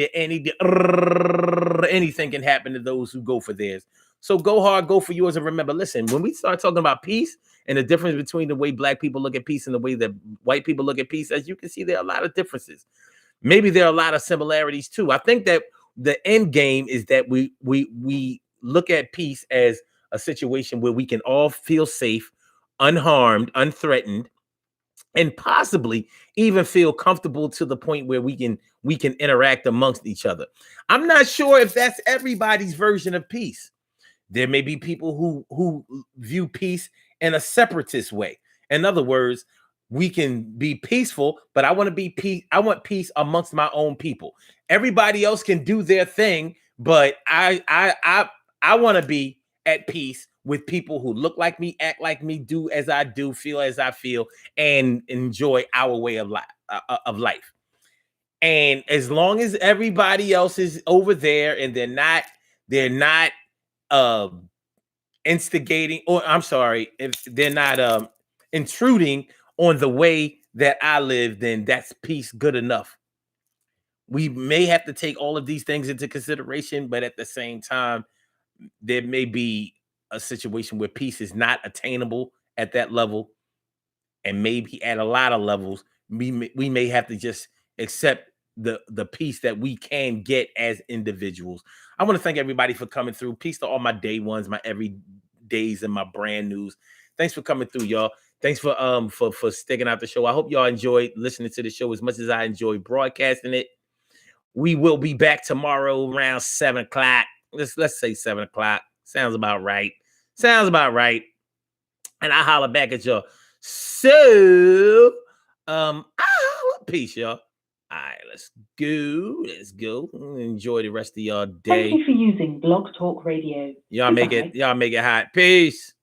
can happen to those who go for theirs. So go hard, go for yours. And remember, listen, when we start talking about peace and the difference between the way Black people look at peace and the way that white people look at peace, as you can see, there are a lot of differences. Maybe there are a lot of similarities too. I think that the end game is that we look at peace as a situation where we can all feel safe, unharmed, unthreatened, and possibly even feel comfortable to the point where we can interact amongst each other. I'm not sure if that's everybody's version of peace. There may be people who view peace in a separatist way. In other words, we can be peaceful, but I want peace amongst my own people. Everybody else can do their thing, but I want to be at peace with people who look like me, act like me, do as I do, feel as I feel, and enjoy our way of life. And as long as everybody else is over there and they're not instigating, or I'm sorry, if they're not intruding on the way that I live, then that's peace good enough. We may have to take all of these things into consideration, but at the same time, there may be a situation where peace is not attainable at that level, and maybe at a lot of levels, we may have to just accept the peace that we can get as individuals. I want to thank everybody for coming through. Peace to all my day ones, my everydays, and my brand news. Thanks for coming through, y'all. Thanks for sticking out the show. I hope y'all enjoyed listening to the show as much as I enjoyed broadcasting it. We will be back tomorrow around 7 o'clock. Let's say 7 o'clock. Sounds about right. And I holler back at y'all. So, peace, y'all. All right, let's go. Enjoy the rest of y'all day. Thank you for using Blog Talk Radio. Y'all make it hot. Peace.